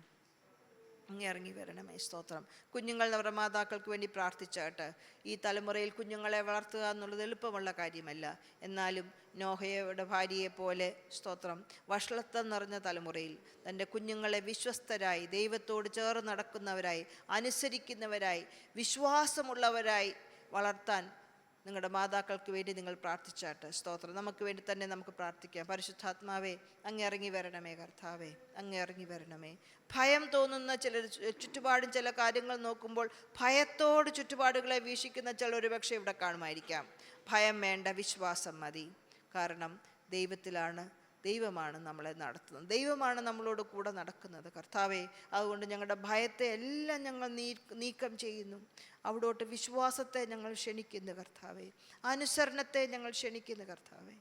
അങ്ങ് ഇറങ്ങി വരണമേ. സ്തോത്രം. കുഞ്ഞുങ്ങൾ അവരുടെ മാതാക്കൾക്ക് വേണ്ടി പ്രാർത്ഥിച്ചാട്ട്. ഈ തലമുറയിൽ കുഞ്ഞുങ്ങളെ വളർത്തുക എന്നുള്ളത് എളുപ്പമുള്ള കാര്യമല്ല. എന്നാലും നോഹയുടെ ഭാര്യയെപ്പോലെ, സ്തോത്രം, വഷളത്വം നിറഞ്ഞ തലമുറയിൽ തൻ്റെ കുഞ്ഞുങ്ങളെ വിശ്വസ്തരായി, ദൈവത്തോട് ചേർന്ന് നടക്കുന്നവരായി, അനുസരിക്കുന്നവരായി, വിശ്വാസമുള്ളവരായി വളർത്താൻ നിങ്ങളുടെ മാതാക്കൾക്ക് വേണ്ടി നിങ്ങൾ പ്രാർത്ഥിച്ചാട്ട്. സ്തോത്രം. നമുക്ക് വേണ്ടി തന്നെ നമുക്ക് പ്രാർത്ഥിക്കാം. പരിശുദ്ധാത്മാവേ, അങ്ങ് ഇറങ്ങി വരണമേ. കർത്താവേ, അങ്ങ് ഇറങ്ങി വരണമേ. ഭയം തോന്നുന്ന ചുറ്റുപാടും ചില കാര്യങ്ങൾ നോക്കുമ്പോൾ ഭയത്തോട് ചുറ്റുപാടുകളെ വീക്ഷിക്കുന്ന ചിലർ പക്ഷേ ഇവിടെ കാണുമായിരിക്കാം. ഭയം വേണ്ട, വിശ്വാസം മതി. കാരണം ദൈവമാണ് നമ്മളെ നടത്തുന്നത്, ദൈവമാണ് നമ്മളോട് കൂടെ നടക്കുന്നത്. കർത്താവേ, അതുകൊണ്ട് ഞങ്ങളുടെ ഭയത്തെ എല്ലാം ഞങ്ങൾ നീക്കം ചെയ്യുന്നു. അവിടോട്ട് വിശ്വാസത്തെ ഞങ്ങൾ ക്ഷണിക്കുന്നു കർത്താവേ, അനുസരണത്തെ ഞങ്ങൾ ക്ഷണിക്കുന്നു കർത്താവേ.